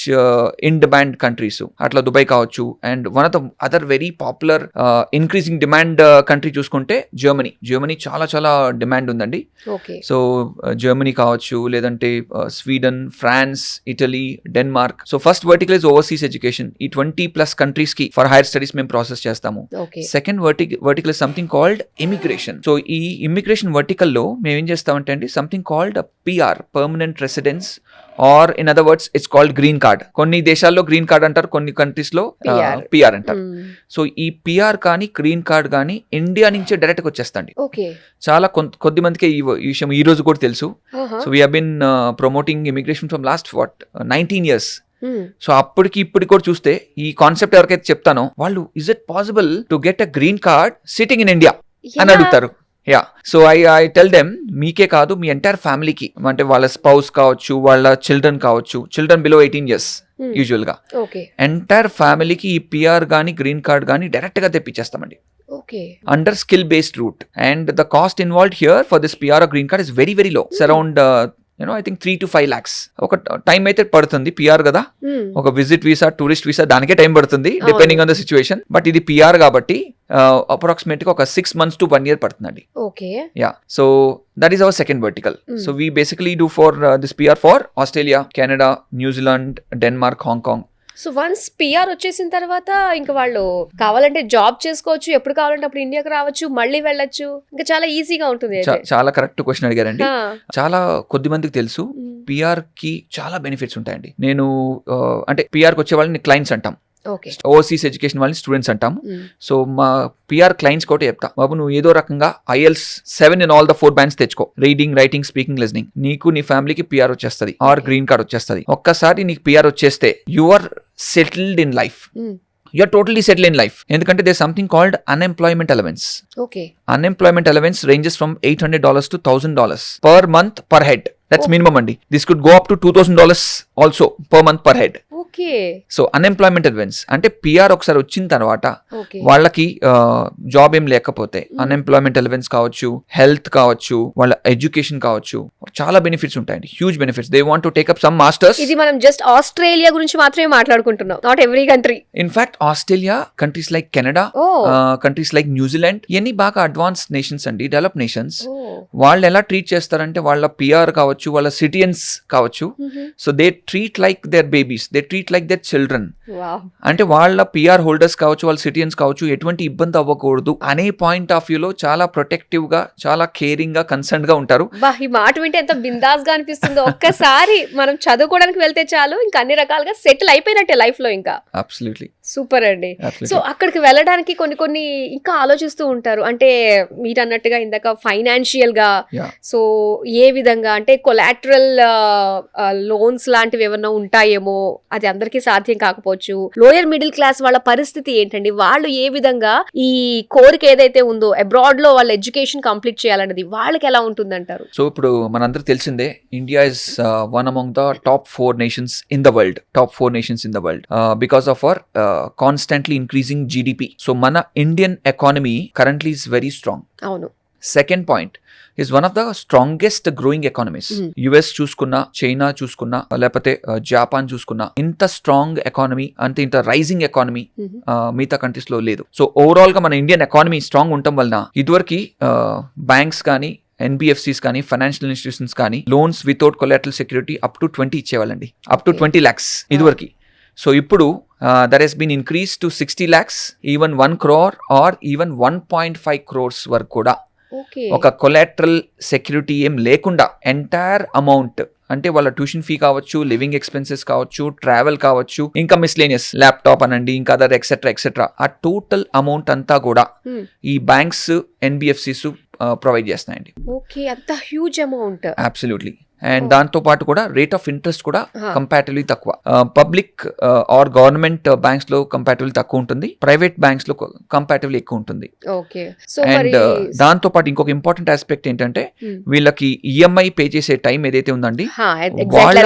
[SPEAKER 2] in demand countries. అట్లా దుబాయ్ కావచ్చు. And one of the other very popular increasing demand country చూసుకుంటే Germany చాలా చాలా demand ఉందండి. So Germany కావచ్చు, లేదంటే Sweden, France, Italy, Denmark. So first vertical is overseas education. ఈ 20+ countries కి ఫర్ హైయర్ స్టడీస్ మేము ప్రాసెస్ చేస్తాము. Second vertical is something called immigration. So ఈ ఇమిగ్రేషన్ వర్టికల్ లో మేము ఏం చేస్తామంటే అండి something called PR, permanent residence, or in other words it's called green card. కొన్ని దేశాల్లో గ్రీన్ కార్డ్ అంటారు, కొన్ని కంట్రీస్ లో PR అంటారు. సో ఈ PR కానీ గ్రీన్ కార్డ్ కానీ ఇండియా నుంచే డైరెక్ట్ గా వచ్చేస్తండి. చాలా కొద్ది మందికి ఈ విషయం ఈ రోజు కూడా తెలుసు. So we have been promoting immigration from last 19 years. సో అప్పటికి ఇప్పటికి కూడా చూస్తే ఈ కాన్సెప్ట్ ఎవరికైతే చెప్తానో వాళ్ళు is it possible to get a green card sitting in India అని అడుగుతారు. Yeah so I tell them మీకే కాదు మీ ఎంటైర్ ఫ్యామిలీకి అంటే వాళ్ళ స్పౌస్ కావచ్చు వాళ్ళ చిల్డ్రన్ బిలో 18 years యూజువల్ గా
[SPEAKER 1] ఓకే
[SPEAKER 2] ఎంటైర్ ఫ్యామిలీకి ఈ పిఆర్ గానీ గ్రీన్ కార్డ్ గానీ డైరెక్ట్ గా తెప్పించేస్తామండి
[SPEAKER 1] okay
[SPEAKER 2] under skill based route and the cost involved here for this PR green card is very very low around I think 3 to 5 lakhs ఒక time అయితే పడుతుంది PR కదా ఒక విజిట్ వీసా టూరిస్ట్ వీసా దానికే time పడుతుంది depending on the situation but ఇది PR కాబట్టి approximate గా ఒక 6 months to 1 year పడుతుందండి
[SPEAKER 1] okay
[SPEAKER 2] yeah so that is our second vertical so we basically do for this PR for Australia Canada New Zealand Denmark Hong Kong
[SPEAKER 1] so once PR వచ్చేసిన తర్వాత ఇంకా వాళ్ళు కావాలంటే జాబ్ చేసుకోవచ్చు ఎప్పుడు కావాలంటే అప్పుడు ఇండియాకి రావచ్చు మళ్ళీ వెళ్ళొచ్చు ఇంకా చాలా ఈజీగా ఉంటుంది అయితే.
[SPEAKER 2] చాలా కరెక్ట్ క్వశ్చన్ అడిగారండి
[SPEAKER 1] ఆ,
[SPEAKER 2] చాలా కొద్ది మందికి తెలుసు
[SPEAKER 1] మ్,
[SPEAKER 2] పిఆర్ కి చాలా బెనిఫిట్స్ ఉంటాయండి నేను అంటే పిఆర్ కి వచ్చే వాళ్ళని క్లయింట్స్ అంటాం
[SPEAKER 1] ఓకే
[SPEAKER 2] ఓవర్సీస్ ఎడ్యుకేషన్ వాళ్ళని స్టూడెంట్స్ అంటాము
[SPEAKER 1] మ్,
[SPEAKER 2] సో మా పిఆర్ క్లయింట్స్ కూడా చెప్తా బాబు నువ్వు ఏదో రకంగా IELTS 7 in all the 4 bands తెచ్చుకో రీడింగ్ రైటింగ్ స్పీకింగ్ లిజనింగ్ నీకు నీ ఫ్యామిలీకి పిఆర్ వచ్చేస్తుంది ఆర్ గ్రీన్ కార్డ్ వచ్చేస్తుంది ఒక్కసారి నీకు పిఆర్ వచ్చేస్తే you are settled in life
[SPEAKER 1] hmm,
[SPEAKER 2] you are totally settle in life ఎందుకంటే there something called unemployment allowance
[SPEAKER 1] okay
[SPEAKER 2] unemployment allowance ranges from $800 to $1,000 per month per head. That's minimum andi. This could go up to $2,000 also per month per head.
[SPEAKER 1] Okay
[SPEAKER 2] so unemployment allowance అంటే PR ఒకసారి వచ్చిన తర్వాత
[SPEAKER 1] okay
[SPEAKER 2] వాళ్ళకి job ఏం లేకపోతే unemployment allowance కావచ్చు health కావచ్చు వాళ్ళ ఎడ్యుకేషన్ కావచ్చు చాలా బెనిఫిట్స్ ఉంటాయండి huge benefits they want to take up some masters
[SPEAKER 1] ఇది మనం జస్ట్ ఆస్ట్రేలియా గురించి మాత్రమే మాట్లాడుకుంటున్నాం not every country.
[SPEAKER 2] In fact Australia countries like Canada
[SPEAKER 1] ఓ
[SPEAKER 2] కంట్రీస్ లైక్ న్యూజిలాండ్ ఇవన్నీ బాగా అడ్వాన్స్ నేషన్స్ అండి డెవలప్ నేషన్స్
[SPEAKER 1] ఓ
[SPEAKER 2] వాళ్ళు ఎలా ట్రీట్ చేస్తారంటే వాళ్ళ పిఆర్ కావచ్చు వాళ్ళ సిటిజన్స్ కావచ్చు so they treat like their babies they treat like their children
[SPEAKER 1] wow
[SPEAKER 2] అంటే వాళ్ళ పిఆర్ హోల్డర్స్ కావచ్చు వాళ్ళ సిటిజన్స్ కావచ్చు ఎటువంటి ఇబ్బంది అవ్వకూడదు అనే పాయింట్ ఆఫ్ వ్యూలో చాలా ప్రొటెక్టివ్ గా చాలా కేరింగ్ గా కన్సర్న్ గా ఉంటారు.
[SPEAKER 1] బా ఈ మాట వింటే ఎంత బిందాస్ గా అనిపిస్తుందో ఒక్కసారి మనం చదువుకోవడానికి వెళ్తే చాలు ఇంకా అన్ని రకాలుగా సెటిల్ అయిపోయినట్టే లైఫ్ లో ఇంకా.
[SPEAKER 2] అబ్సల్యూట్లీ
[SPEAKER 1] సూపర్ అండి. సో అక్కడికి వెళ్ళడానికి కొన్ని ఇంకా ఆలోచిస్తూ ఉంటారు అంటే మీరు అన్నట్టుగా ఇందాక ఫైనాన్షియల్ గా
[SPEAKER 2] Yeah.
[SPEAKER 1] సో ఏ విధంగా అంటే కొలాటరల్ లోన్స్ లాంటివి ఏమన్నా ఉంటాయేమో అది అందరికీ సాధ్యం కాకపోవచ్చు. లోయర్ మిడిల్ క్లాస్ వాళ్ళ పరిస్థితి ఏంటండి వాళ్ళు ఏ విధంగా ఈ కోరిక ఏదైతే ఉందో అబ్రాడ్ లో వాళ్ళ ఎడ్యుకేషన్ కంప్లీట్ చేయాలన్నది వాళ్ళకి ఎలా ఉంటుందంటారు?
[SPEAKER 2] సో ఇప్పుడు మనందరికి తెలిసిందే India is one among the top 4 nations in the world because of our constantly increasing GDP. So mana Indian economy currently is very strong.
[SPEAKER 1] అవును.
[SPEAKER 2] Second point is one of the strongest growing economies. US చూసుకున్నా China చూసుకున్నా లేకపోతే Japan చూసుకున్నా ఇంత strong economy అంటే ఇంత rising economy మిగతా countries లో లేదు. సో ఓవరాల్ గా మన ఇండియన్ ఎకానమీ స్ట్రాంగ్ ఉండటం వలన ఇదివరకు బ్యాంక్స్ కానీ NBFCs కానీ ఫైనాన్షియల్ ఇన్స్టిట్యూషన్స్ కానీ loans without collateral security up to 20 ఇచ్చేవాళ్ళండి అప్ టు 20 lakhs ఇదివరకు. సో ఇప్పుడు that has been increase to 60 lakhs even 1 crore or even 1.5 crores వరకు కూడా
[SPEAKER 1] ఓకే
[SPEAKER 2] ఒక కొలాటరల్ సెక్యూరిటీ ఏం లేకుండా ఎంటైర్ అమౌంట్ అంటే వాళ్ళ ట్యూషన్ ఫీ కావచ్చు లివింగ్ ఎక్స్పెన్సెస్ కావచ్చు ట్రావెల్ కావచ్చు ఇంకా మిస్లేనియస్ ల్యాప్టాప్ అనండి ఇంకా అదర్ ఎక్సెట్రా ఆ టోటల్ అమౌంట్ అంతా కూడా ఈ బ్యాంక్స్ NBFCs ప్రొవైడ్ చేస్తున్నాయండి.
[SPEAKER 1] ఓకే అంత హ్యూజ్ అమౌంట్.
[SPEAKER 2] అబ్సల్యూట్లీ. అండ్ దాంతో పాటు కూడా రేట్ ఆఫ్ ఇంట్రెస్ట్ కూడా కంపారిటివ్లీ తక్కువ. పబ్లిక్ ఆర్ గవర్నమెంట్ బ్యాంక్స్ లో కంపారిటివ్లీ తక్కువ ఉంటుంది, ప్రైవేట్ బ్యాంక్స్ లో కంపారిటివ్లీ ఎక్కువ ఉంటుంది.
[SPEAKER 1] ఓకే సో
[SPEAKER 2] అండ్ దాంతో పాటు ఇంకొక ఇంపార్టెంట్ ఆస్పెక్ట్ ఏంటంటే వీళ్ళకి EMI పే చేసే టైం ఏదైతే ఉందండి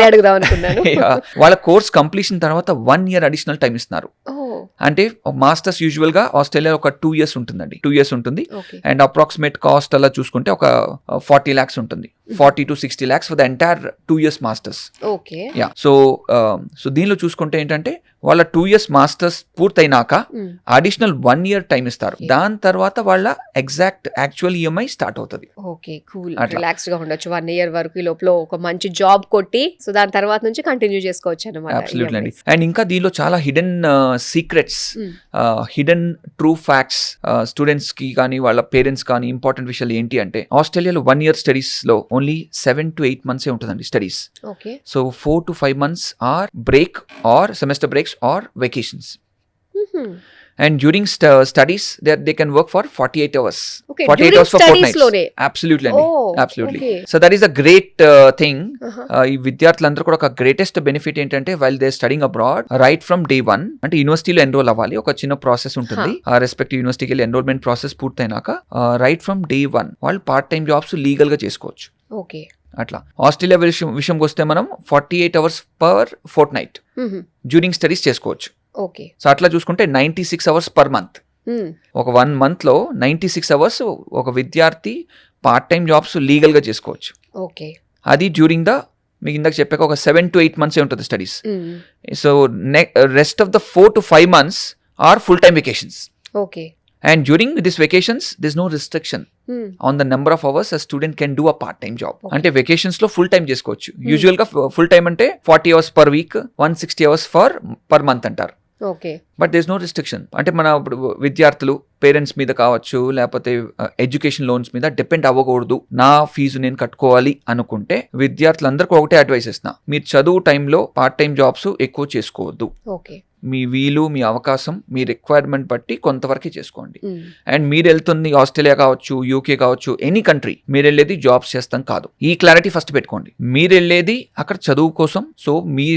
[SPEAKER 1] అడుగుదాం అనుకున్నాను.
[SPEAKER 2] వాళ్ళ కోర్స్ కంప్లీషన్ తర్వాత 1 year అడిషనల్ టైం ఇస్తున్నారు. అంటే మాస్టర్స్ యూజువల్ గా ఆస్ట్రేలియా ఒక 2 years ఉంటుందండి 2 years ఉంటుంది. అండ్ అప్రాక్సిమేట్ కాస్ట్ అలా చూసుకుంటే ఒక 40 lakhs ఉంటుంది 40 to 60 lakhs for the entire 2 years masters.
[SPEAKER 1] Okay
[SPEAKER 2] yeah so దీనిలో చూసుకుంటే ఏంటంటే వాళ్ళ 2 years మాస్టర్స్ పూర్తయినాక అడిషనల్ 1 year టైం ఇస్తారు. దాని తర్వాత వాళ్ళ ఎగ్జాక్ట్ యాక్చువల్ EMI స్టార్ట్ అవుతుంది.
[SPEAKER 1] ఓకే కూల్ రిలాక్స్ గా ఉండొచ్చు 1 year వరకు. ఈ లోపల ఒక మంచి జాబ్ కొట్టి సో దాని తర్వాత నుంచి కంటిన్యూ చేసుకోవచ్చు అన్నమాట.
[SPEAKER 2] అబ్సల్యూట్లీ అండి. అండ్ ఇంకా దీనిలో చాలా hidden secrets hidden true facts students కి కానీ వాళ్ళ పేరెంట్స్ కానీ ఇంపార్టెంట్ విషయాలు ఏంటి అంటే ఆస్ట్రేలియాలో 1 year స్టడీస్ లో ఓన్లీ 7 to 8 months ఉంటుందండి studies.
[SPEAKER 1] Okay
[SPEAKER 2] so 4 to 5 months or break or semester breaks or vacations. And during studies, they can work for 48 hours.
[SPEAKER 1] Okay,
[SPEAKER 2] 48
[SPEAKER 1] during
[SPEAKER 2] hours for
[SPEAKER 1] studies
[SPEAKER 2] fortnights.
[SPEAKER 1] lone.
[SPEAKER 2] Absolutely అండి.
[SPEAKER 1] Oh,
[SPEAKER 2] Absolutely.
[SPEAKER 1] okay.
[SPEAKER 2] So that is a great thing.
[SPEAKER 1] Uh-huh.
[SPEAKER 2] ఈ విద్యార్థులందరూ కూడా ఒక greatest benefit ఏంటంటే while they studying abroad right from day 1 అంటే యూనివర్సిటీలో enrol అవ్వాలి, ఒక చిన్న ప్రాసెస్ ఉంటుంది. ఆ రెస్పెక్టివ్ యూనివర్సిటీకి వెళ్ళి ఎన్రోల్మెంట్ ప్రాసెస్ పూర్తయినాక రైట్ ఫ్రమ్ డే 1 వాళ్ళు పార్ట్ టైం జాబ్స్ లీగల్ గా చేసుకోవచ్చు.
[SPEAKER 1] ఓకే.
[SPEAKER 2] అట్లా ఆస్ట్రేలియా విషయంకి వస్తే మనం 48 hours per fort night during studies చేసుకోవచ్చు.
[SPEAKER 1] ఓకే.
[SPEAKER 2] సో అట్లా చూసుకుంటే 96 అవర్స్ పర్ మంత్. ఒక 1 month లో 96 అవర్స్ ఒక విద్యార్థి పార్ట్ టైం జాబ్స్ లీగల్ గా చేసుకోవచ్చు.
[SPEAKER 1] ఓకే.
[SPEAKER 2] అది డ్యూరింగ్ ద మీకు ఇందాక చెప్పాక ఒక 7 to 8 months ఉంటుంది studies. So rest of the 4 to 5 months or full time vacations.
[SPEAKER 1] Okay.
[SPEAKER 2] And during these vacations, there's no restriction on the number of hours a student can do a part-time job. అంటే vacations లో full time చేసుకోవచ్చు. Usual గా full time అంటే 40 hours per week, 160 hours per month అంటారు.
[SPEAKER 1] Okay.
[SPEAKER 2] But there is no restriction. అంటే మన ఇప్పుడు విద్యార్థులు పేరెంట్స్ మీద కావచ్చు, లేకపోతే ఎడ్యుకేషన్ లోన్స్ మీద డిపెండ్ అవ్వకూడదు, నా ఫీజు నేను కట్టుకోవాలి అనుకుంటే విద్యార్థులందరికీ ఒకటే అడ్వైస్ ఇస్తున్నా, మీరు చదువు టైంలో పార్ట్ టైం జాబ్స్ ఎక్కువ చేసుకోవద్దు.
[SPEAKER 1] ఓకే.
[SPEAKER 2] మీ వీలు, మీ అవకాశం, మీ రిక్వైర్మెంట్ బట్టి కొంతవరకే చేసుకోండి. అండ్ మీరు వెళ్తుంది ఆస్ట్రేలియా కావచ్చు, యూకే కావచ్చు, ఎనీ కంట్రీ, మీరు వెళ్ళేది జాబ్స్ చేస్తాం కాదు. ఈ క్లారిటీ ఫస్ట్ పెట్టుకోండి. మీరు వెళ్ళేది అక్కడ చదువు కోసం. సో మీ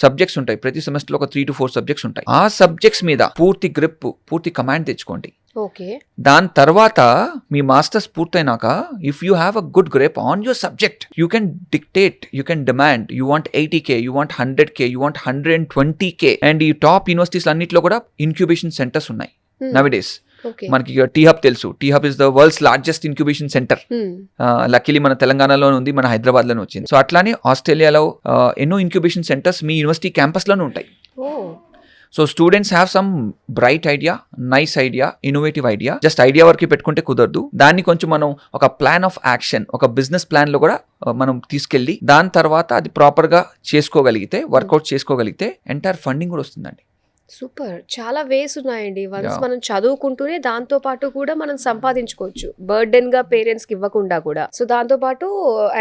[SPEAKER 2] సబ్జెక్ట్స్ ఉంటాయి, ప్రతి సెమిస్టర్ లో ఒక 3 to 4 సబ్జెక్ట్స్ ఉంటాయి. ఆ సబ్జెక్ట్స్ మీద పూర్తి గ్రిప్, పూర్తి కమాండ్ తెచ్చుకోండి.
[SPEAKER 1] ఓకే.
[SPEAKER 2] దాని తర్వాత మీ మాస్టర్స్ పూర్తయినాక if you have a good grip on your subject, you can dictate, you can demand, you want 80K, you want 100K, you want 120K. And ఈ టాప్ యూనివర్సిటీస్ అన్నింటిలో కూడా incubation centres ఉన్నాయి nowadays. మనకి T Hub తెలుసు, T Hub is the world's largest incubation centre. Luckily మన తెలంగాణలో ఉంది, మన హైదరాబాద్ లోనే వచ్చింది. సో అట్లానే ఆస్ట్రేలియాలో ఎన్నో ఇన్క్యుబేషన్ సెంటర్స్ మీ యూనివర్సిటీ క్యాంపస్ లోనే ఉంటాయి. So students have some bright idea, nice idea, innovative idea. Just idea వరకు పెట్టుకుంటే కుదరదు. దాన్ని కొంచెం మనం ఒక ప్లాన్ ఆఫ్ యాక్షన్, ఒక బిజినెస్ ప్లాన్ లో కూడా మనం తీసుకెళ్ళి దాని తర్వాత అది ప్రాపర్ గా చేసుకోగలిగితే, వర్కౌట్ చేసుకోగలిగితే ఎంటైర్ ఫండింగ్ కూడా వస్తుందండి.
[SPEAKER 1] సూపర్. చాలా వేస్ ఉన్నాయండి. వన్స్ మనం చదువుకుంటూనే దాంతో పాటు కూడా మనం సంపాదించుకోవచ్చు, బర్డెన్ గా పేరెంట్స్ కి ఇవ్వకుండా కూడా. సో దాంతో పాటు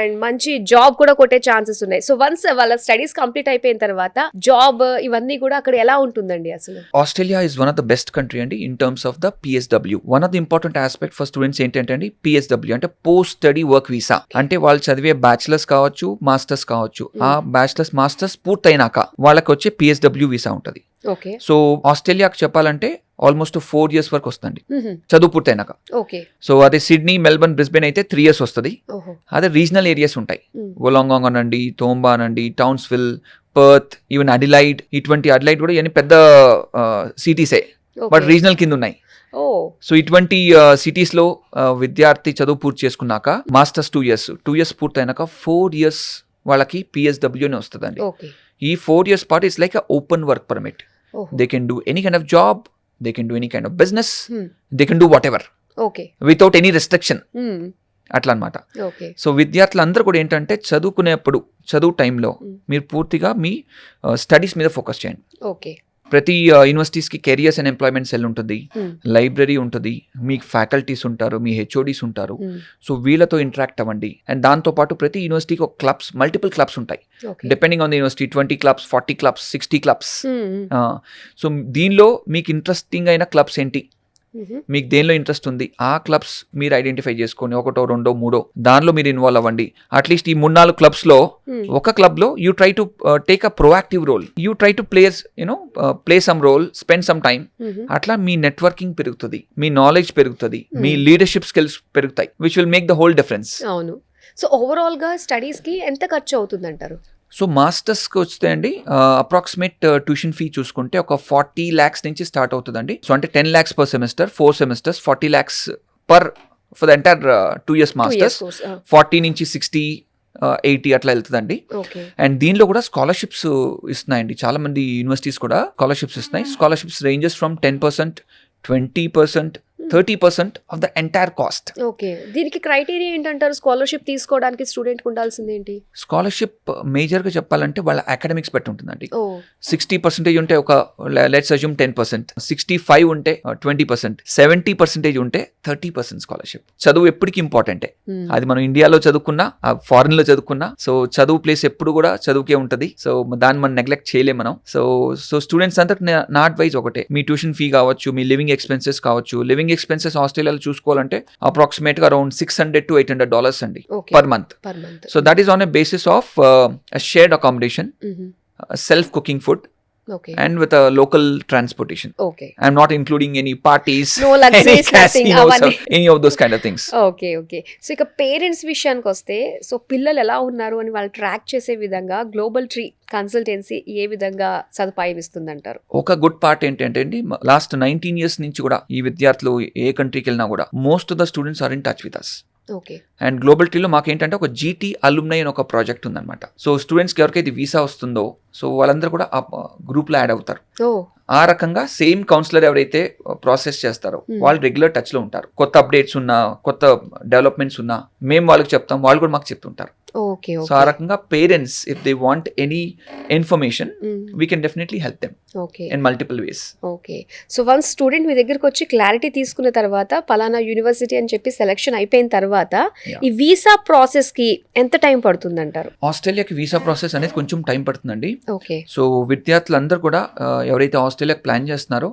[SPEAKER 1] అండ్ మంచి జాబ్ కూడా కొట్టే ఛాన్సెస్ ఉన్నాయి. సో వన్స్ వాళ్ళ స్టడీస్ కంప్లీట్ అయిపోయిన తర్వాత జాబ్ ఇవన్నీ కూడా అక్కడ ఎలా ఉంటుందండి అసలు?
[SPEAKER 2] Australia is one of the best country అండి in terms of the PSW. One of the important aspect for students ఏంటంటే అండి, PSW అంటే పోస్ట్ స్టడీ వర్క్ వీసా. అంటే వాళ్ళు చదివే బ్యాచిలర్స్ కావచ్చు, మాస్టర్స్ కావచ్చు, ఆ బ్యాచిలర్స్ మాస్టర్స్ పూర్తయినాక వాళ్ళకి వచ్చే PSW వీసా ఉంటుంది.
[SPEAKER 1] ఓకే.
[SPEAKER 2] సో ఆస్ట్రేలియాకి చెప్పాలంటే ఆల్మోస్ట్ 4 years వరకు వస్తుంది చదువు పూర్తయినాక.
[SPEAKER 1] ఓకే.
[SPEAKER 2] సో అదే సిడ్నీ, మెల్బర్న్, బ్రిస్బెన్ అయితే 3 years వస్తుంది. అదే రీజనల్ ఏరియాస్ ఉంటాయి, వొలాంగాంగ్ అనండి, తోంబా అనండి, టౌన్స్విల్, పర్త్, ఈవెన్ అడిలైడ్. ఇటువంటి అడిలైడ్ కూడా ఇవన్నీ పెద్ద సిటీసే, బట్ రీజనల్ కింద ఉన్నాయి. సో ఇటువంటి సిటీస్ లో విద్యార్థి చదువు పూర్తి చేసుకున్నాక మాస్టర్స్ 2 years పూర్తయినాక 4 years వాళ్ళకి PSW అని వస్తుందండి. ఈ 4 years పాటు it's like open work permit. They can do any kind of job, they can do any kind of business, they can do whatever.
[SPEAKER 1] Okay.
[SPEAKER 2] Without any restriction. అట్లా అనమాట. So విద్యార్థులందరూ కూడా ఏంటంటే చదువుకునేప్పుడు, చదువు టైంలో మీరు పూర్తిగా మీ స్టడీస్ మీద ఫోకస్ చేయండి.
[SPEAKER 1] ఓకే.
[SPEAKER 2] ప్రతి యూనివర్సిటీస్కి కెరియర్స్ అండ్ ఎంప్లాయ్మెంట్ సెల్ ఉంటుంది, లైబ్రరీ ఉంటుంది, మీకు ఫ్యాకల్టీస్ ఉంటారు, మీ HODs ఉంటారు. సో వీళ్ళతో ఇంటరాక్ట్ అవ్వండి. అండ్ దాంతోపాటు ప్రతి యూనివర్సిటీకి ఒక క్లబ్స్, మల్టిపుల్ క్లబ్స్ ఉంటాయి, depending on the university. 20 clubs, 40 clubs, 60 clubs. So దీనిలో మీకు ఇంట్రెస్టింగ్ అయిన క్లబ్స్ ఏంటి, మీకు దేనిలో ఇంట్రెస్ట్ ఉంది, ఆ క్లబ్స్ మీరు ఐడెంటిఫై చేసుకొని 1, 2, 3 దానిలో మీరు ఇన్వాల్వ్ అవ్వండి. అట్లీస్ట్ ఈ 3-4 క్లబ్స్ లో ఒక క్లబ్ లో you try to take a proactive role, you try to play some role, spend some time. అట్లా మీ నెట్వర్కింగ్ పెరుగుతుంది, మీ నాలెడ్జ్ పెరుగుతుంది, మీ లీడర్షిప్ స్కిల్స్ పెరుగుతాయి, which will make the whole difference.
[SPEAKER 1] అవును. సో ఓవరాల్ గా స్టడీస్ కి ఎంత ఖర్చు అవుతుంది అంటారు?
[SPEAKER 2] సో మాస్టర్స్కి వస్తే అండి అప్రాక్సిమేట్ ట్యూషన్ ఫీ చూసుకుంటే ఒక 40 lakhs నుంచి స్టార్ట్ అవుతుందండి. సో అంటే 10 lakhs per semester, 4 semesters, 40 lakhs for the entire 2 years masters. 40 నుంచి 60, 80 అట్లా వెళ్తుందండి. అండ్ దీనిలో కూడా స్కాలర్షిప్స్ ఇస్తున్నాయండి, చాలా మంది యూనివర్సిటీస్ కూడా స్కాలర్షిప్స్ ఇస్తున్నాయి. Scholarships ranges from 10%, 20%, 30% of the entire cost.
[SPEAKER 1] Okay, దీనికి క్రైటీరియా ఏంటంటారు? స్కాలర్షిప్ తీసుకోవడానికి స్టూడెంట్ ఉండాల్సింది ఏంటి?
[SPEAKER 2] స్కాలర్షిప్ మేజర్ గా చెప్పాలంటే వాళ్ళ అకాడమిక్స్ బట్టి ఉంటుందండి.
[SPEAKER 1] ఓ
[SPEAKER 2] 60% ఉంటే ఒక లెట్స్ అజ్యూమ్ 10%, 65 ఉంటే 20%, 70% ఉంటే 30% స్కాలర్షిప్. చదువు ఎప్పటికీ ఇంపార్టెంటే. అది మనం ఇండియాలో చదువుకున్నా ఫారెన్ లో చదువుకున్నా, సో చదువు ప్లేస్ ఎప్పుడు కూడా చదువుకే ఉంటది. సో దాన్ని మనం నెగ్లెక్ట్ చేయలేం మనం. సో స్టూడెంట్స్ అందరికి నా అడ్వైజ్ ఒకటే, మీ ట్యూషన్ ఫీ కావచ్చు, మీ లివింగ్ ఎక్స్పెన్సెస్ కావచ్చు. లివింగ్ ఎక్స్పెన్సెస్ ఆస్ట్రేలియాలో చూసుకోవాలంటే అప్రాక్సిమేట్ గా అరౌండ్ $600 to $800 అండి per month. So that is on a basis of shared accommodation, self cooking food,
[SPEAKER 1] okay,
[SPEAKER 2] and with a local transportation.
[SPEAKER 1] Okay,
[SPEAKER 2] I'm not including any parties,
[SPEAKER 1] No luxuries,
[SPEAKER 2] any
[SPEAKER 1] nothing,
[SPEAKER 2] casinos, or
[SPEAKER 1] అవన్నీ.
[SPEAKER 2] any of those kind of things.
[SPEAKER 1] Okay, okay. So ఇక parents విషయానికి వస్తే, so పిల్లలు ఎలా ఉన్నారు అని వాళ్ళు track చేసే విధంగా గ్లోబల్ ట్రీ కన్సల్టెన్సీ ఏ విధంగా సదుపాయం ఇస్తుందంటారు?
[SPEAKER 2] ఒక గుడ్ పార్ట్ ఏంటంటే అండి, లాస్ట్ 19 years నుంచి కూడా ఈ విద్యార్థులు ఏ కంట్రీకి వెళ్ళినా కూడా most of the students are in touch with us.
[SPEAKER 1] Okay,
[SPEAKER 2] and global ట్రీలో మాకేంటంటే ఒక జీటీ అలుమ్నై అని ఒక ప్రాజెక్ట్ ఉందన్నమాట. సో స్టూడెంట్స్కి ఎవరికైతే వీసా వస్తుందో సో వాళ్ళందరూ కూడా ఆ గ్రూప్లో యాడ్ అవుతారు.
[SPEAKER 1] ఓ
[SPEAKER 2] ఆ రకంగా సేమ్ కౌన్సిలర్ ఎవరైతే ప్రాసెస్ చేస్తారో వాళ్ళు రెగ్యులర్ టచ్ లో ఉంటారు. కొత్త అప్డేట్స్ ఉన్నా, కొత్త డెవలప్మెంట్స్ ఉన్నా మేము వాళ్ళకి చెప్తాం, వాళ్ళు కూడా మాకు చెప్తుంటారు.
[SPEAKER 1] ఓకే,
[SPEAKER 2] సో ఆ రకంగా parents if they want any information we can definitely help them
[SPEAKER 1] okay,
[SPEAKER 2] in multiple ways.
[SPEAKER 1] Okay. So once student మీ దగ్గరకు వచ్చి క్లారిటీ తీసుకున్న తర్వాత, పలానా యూనివర్సిటీ అని చెప్పి సెలెక్షన్ అయిపోయిన తర్వాత ఈ వీసా ప్రాసెస్ కి ఎంత టైం పడుతుంది అంటారు?
[SPEAKER 2] ఆస్ట్రేలియాకి వీసా ప్రాసెస్ అనేది కొంచెం టైం పడుతుందండి.
[SPEAKER 1] ఓకే,
[SPEAKER 2] సో విద్యార్థులందరూ కూడా ఎవరైతే ఆస్ట్రేలియాకి ప్లాన్ చేస్తున్నారో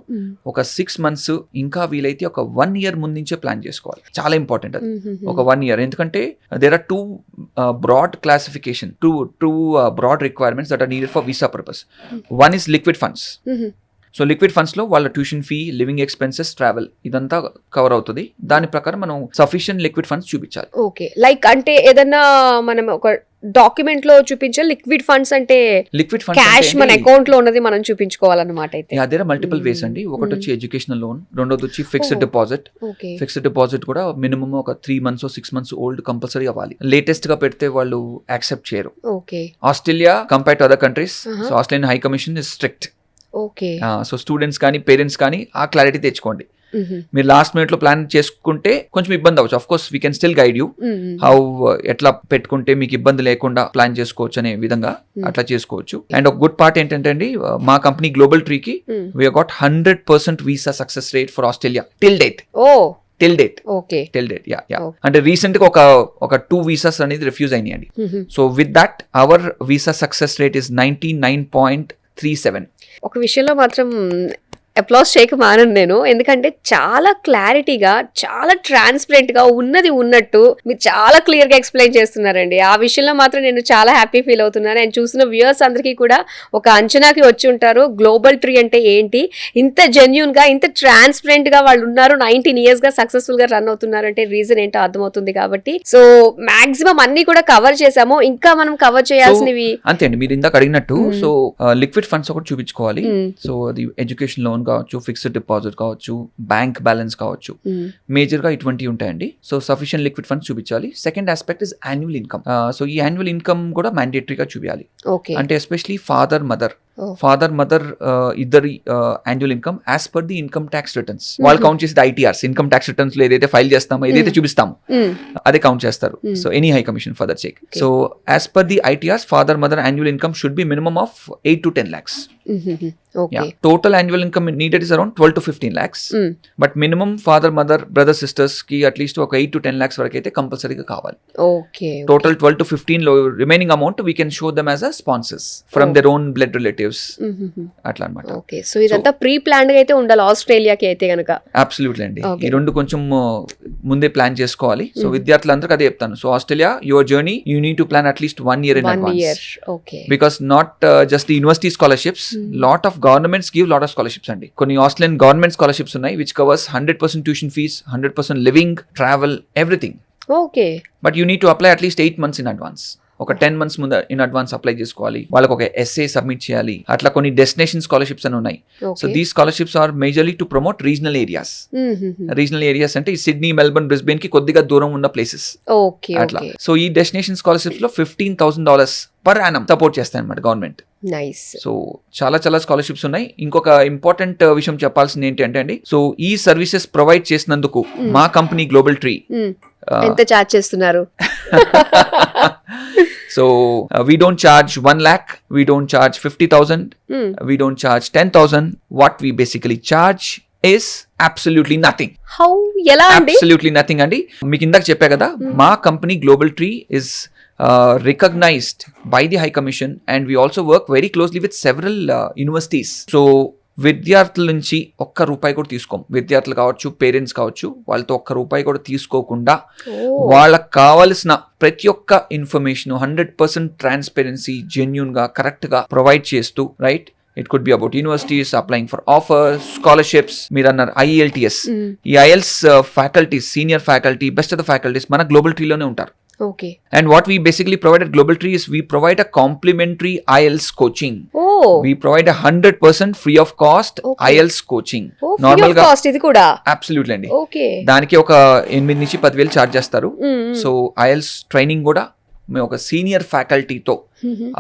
[SPEAKER 2] ఒక 6 months, ఇంకా వీలైతే ఒక 1 year ముందు నుంచే ప్లాన్ చేసుకోవాలి. చాలా ఇంపార్టెంట్ అది, ఒక 1 year. ఎందుకంటే there are two broad classification, two broad requirements that are needed for visa purpose. One is liquid funds. So liquid funds లో వాళ్ళ tuition fee, living expenses, travel ఇదంతా కవర్ అవుతుంది. దాని ప్రకారం మనం సఫిషియెంట్ లిక్విడ్ ఫండ్స్ చూపించాలి.
[SPEAKER 1] Okay, like అంటే ఏదన్నా మనం ఒక డాక్యుమెంట్ లో చూపించాలి. లిక్విడ్ ఫండ్స్ అంటే
[SPEAKER 2] లిక్విడ్ ఫండ్స్
[SPEAKER 1] క్యాష్ మన అకౌంట్ లో ఉన్నది మనం చూపించుకోవాలన్నమాట. అయితే
[SPEAKER 2] అదే మల్టిపుల్ వేస్ అండి. ఒకటి వచ్చి ఎడ్యుకేషనల్ లోన్, రెండోది వచ్చి fixed deposit.
[SPEAKER 1] Okay,
[SPEAKER 2] fixed deposit కూడా మినిమం ఒక 3 months or 6 months old compulsory అవ్వాలి. లేటెస్ట్ గా పెడితే వాళ్ళు యాక్సెప్ట్ చేయరు.
[SPEAKER 1] Okay,
[SPEAKER 2] Australia compare to other countries, so Australian high commission is strict.
[SPEAKER 1] Okay,
[SPEAKER 2] so students కానీ పేరెంట్స్ కానీ ఆ క్లారిటీ తెచ్చుకోండి. మీరు లాస్ట్ మినిట్ లో ప్లాన్ చేసుకుంటే కొంచెం ఇబ్బంది అవ్వచ్చు. Of course we can still guide you how ఎట్లా పెట్టుకుంటే మీకు ఇబ్బంది లేకుండా ప్లాన్ చేసుకోవచ్చు అనే విధంగా అట్లా చేసుకోవచ్చు. అండ్ ఒక గుడ్ పార్ట్ ఏంటంటే అండి, మా కంపెనీ గ్లోబల్ ట్రీకి we got 100% visa success rate for Australia till date.
[SPEAKER 1] Okay,
[SPEAKER 2] అంటే రీసెంట్ గా ఒక 2 వీసాస్ అనేది రిఫ్యూజ్ అయినాయండి. So with that our visa success rate is 99.37.
[SPEAKER 1] ఒక విషయంలో మాత్రం అప్లాస్ చేయక మానను నేను, ఎందుకంటే చాలా క్లారిటీగా, చాలా ట్రాన్స్పరెంట్ గా ఉన్నది ఉన్నట్టు మీరు చాలా క్లియర్ గా ఎక్స్ప్లెయిన్ చేస్తున్నారండి. ఆ విషయంలో మాత్రం నేను చాలా హ్యాపీ ఫీల్ అవుతున్నాను. అండ్ చూసిన వ్యూయర్స్ అందరికీ కూడా ఒక అంచనాకి వచ్చి ఉంటారు గ్లోబల్ ట్రీ అంటే ఏంటి. ఇంత జెన్యూన్ గా, ఇంత ట్రాన్స్పరెంట్ గా వాళ్ళు ఉన్నారు, 19 years గా సక్సెస్ఫుల్ గా రన్ అవుతున్నారు అంటే రీజన్ ఏంటో అర్థమవుతుంది. కాబట్టి సో మాక్సిమం అన్ని కూడా కవర్ చేసాము. ఇంకా మనం కవర్ చేయాల్సినవి
[SPEAKER 2] అంతే అండి. మీరు ఇందాక అడిగినట్టు సో లిక్విడ్ ఫండ్స్ ఒకటి చూపించుకోవాలి. సో అది ఎడ్యుకేషన్ లోన్ కావచ్చు, ఫిక్స్డ్ డిపాజిట్ కావచ్చు, బ్యాంక్ బ్యాలెన్స్ కావచ్చు, మేజర్ గా ఇటువంటివి ఉంటాయండి. సో సఫిషియెంట్ లిక్విడ్ ఫండ్స్ చూపించాలి. Second aspect is annual income. So ఈ యాన్యువల్ ఇన్కమ్ కూడా మ్యాండేటరీగా చూపించాలి. అంటే ఎస్పెషలీ ఫాదర్ మదర్ ఇద్దరి annual income as per the income tax returns. వాళ్ళు కౌంట్ చేసేది ITRs, ఇన్కమ్ ట్యాక్స్ రిటర్న్స్ లో ఏదైతే ఫైల్ చేస్తామో, ఏదైతే చూపిస్తామో అదే కౌంట్ చేస్తారు. So any high commission for that sake. So as per the ITRs father mother annual income should be minimum of 8 to 10 lakhs. Total annual income needed is around 12 to 15 lakhs. But minimum father, mother, brother, sisters ki at least ఒక 8 to 10 lakhs వరకు అయితే కంపల్సరీగా కావాలి. Total 12 to 15 remaining amount we can show them as a sponsors from their own blood relatives. అట్లా అన్నమాట.
[SPEAKER 1] Okay, so ఇదంతా pre planned గా అయితే ఉండాలి ఆస్ట్రేలియాకి అయితే గనక.
[SPEAKER 2] అబ్సల్యూట్లీ అండి. ఈ రెండు కొంచెం ముందే ప్లాన్ చేసుకోవాలి. సో విద్యార్థులందరికీ అదే చెప్తాను. So Australia your journey you need to plan at least 1 year in advance. Because not just the university scholarships, lot of governments give lot of scholarships అండి. కొన్ని ఆస్ట్రేలియన్ గవర్నమెంట్ స్కాలర్షిప్స్ ఉన్నాయి which covers 100% tuition fees, 100% living, travel, everything.
[SPEAKER 1] Okay.
[SPEAKER 2] But you need to apply at least 8 months in advance. ఒక 10 months ముందు in advance apply చేసుకోవాలి, వాళ్ళకి ఒక SA submit చేయాలి. అట్లా కొన్ని డెస్టినేషన్ స్కాలర్షిప్స్ అని ఉన్నాయి. So these scholarships are majorly to promote regional areas. Regional areas అంటే ఈ సిడ్నీ, మెల్బర్న్, బ్రిస్బెన్ కి కొద్దిగా దూరం ఉన్న ప్లేసెస్ అట్లా. సో ఈ డెస్టినేషన్ స్కాలర్షిప్స్ లో $15,000 పర్ యానం సపోర్ట్ చేస్తాయి అనమాట గవర్నమెంట్.
[SPEAKER 1] నైస్.
[SPEAKER 2] సో చాలా స్కాలర్షిప్స్ ఉన్నాయి. ఇంకొక ఇంపార్టెంట్ విషయం చెప్పాల్సింది ఏంటంటే అండి, సో ఈ సర్వీసెస్ ప్రొవైడ్ చేసినందుకు మా కంపెనీ గ్లోబల్ ట్రీ
[SPEAKER 1] ఎంత చార్జ్ చేస్తున్నారు?
[SPEAKER 2] So we don't charge 1 lakh, we don't charge 50,000, we don't charge 10,000. What we basically charge is absolutely nothing.
[SPEAKER 1] How? ఎలా అండి?
[SPEAKER 2] Absolutely nothing అండి. మీకు ఇందాక చెప్పా కదా, మా company global tree is recognized by the High Commission, and we also work very closely with several universities. So విద్యార్థుల నుంచి ఒక్క రూపాయి కూడా తీసుకోం. విద్యార్థులు కావచ్చు, పేరెంట్స్ కావచ్చు, వాళ్ళతో ఒక్క రూపాయి కూడా తీసుకోకుండా వాళ్ళకి కావలసిన ప్రతి ఒక్క ఇన్ఫర్మేషన్ 100% ట్రాన్స్పరెన్సీ, జెన్యూన్ గా, కరెక్ట్ గా ప్రొవైడ్ చేస్తూ, right, it could B about universities applying for offers, scholarships. మీరు అన్నారు IELTS, ఈ IELTS faculties, senior faculty, best of the faculties మన గ్లోబల్ ట్రీలోనే ఉంటారు.
[SPEAKER 1] Okay.
[SPEAKER 2] And what we basically provide at Global Tree is we provide a complimentary IELTS coaching.
[SPEAKER 1] Oh.
[SPEAKER 2] We provide 100% free of cost IELTS coaching.
[SPEAKER 1] Oh, free of cost ఇది కూడా?
[SPEAKER 2] Absolutely అండి.
[SPEAKER 1] Okay.
[SPEAKER 2] దానికి ఒక 8 నుంచి 10,000 charge చేస్తారు. So IELTS training కూడా మేము ఒక సీనియర్ ఫ్యాకల్టీతో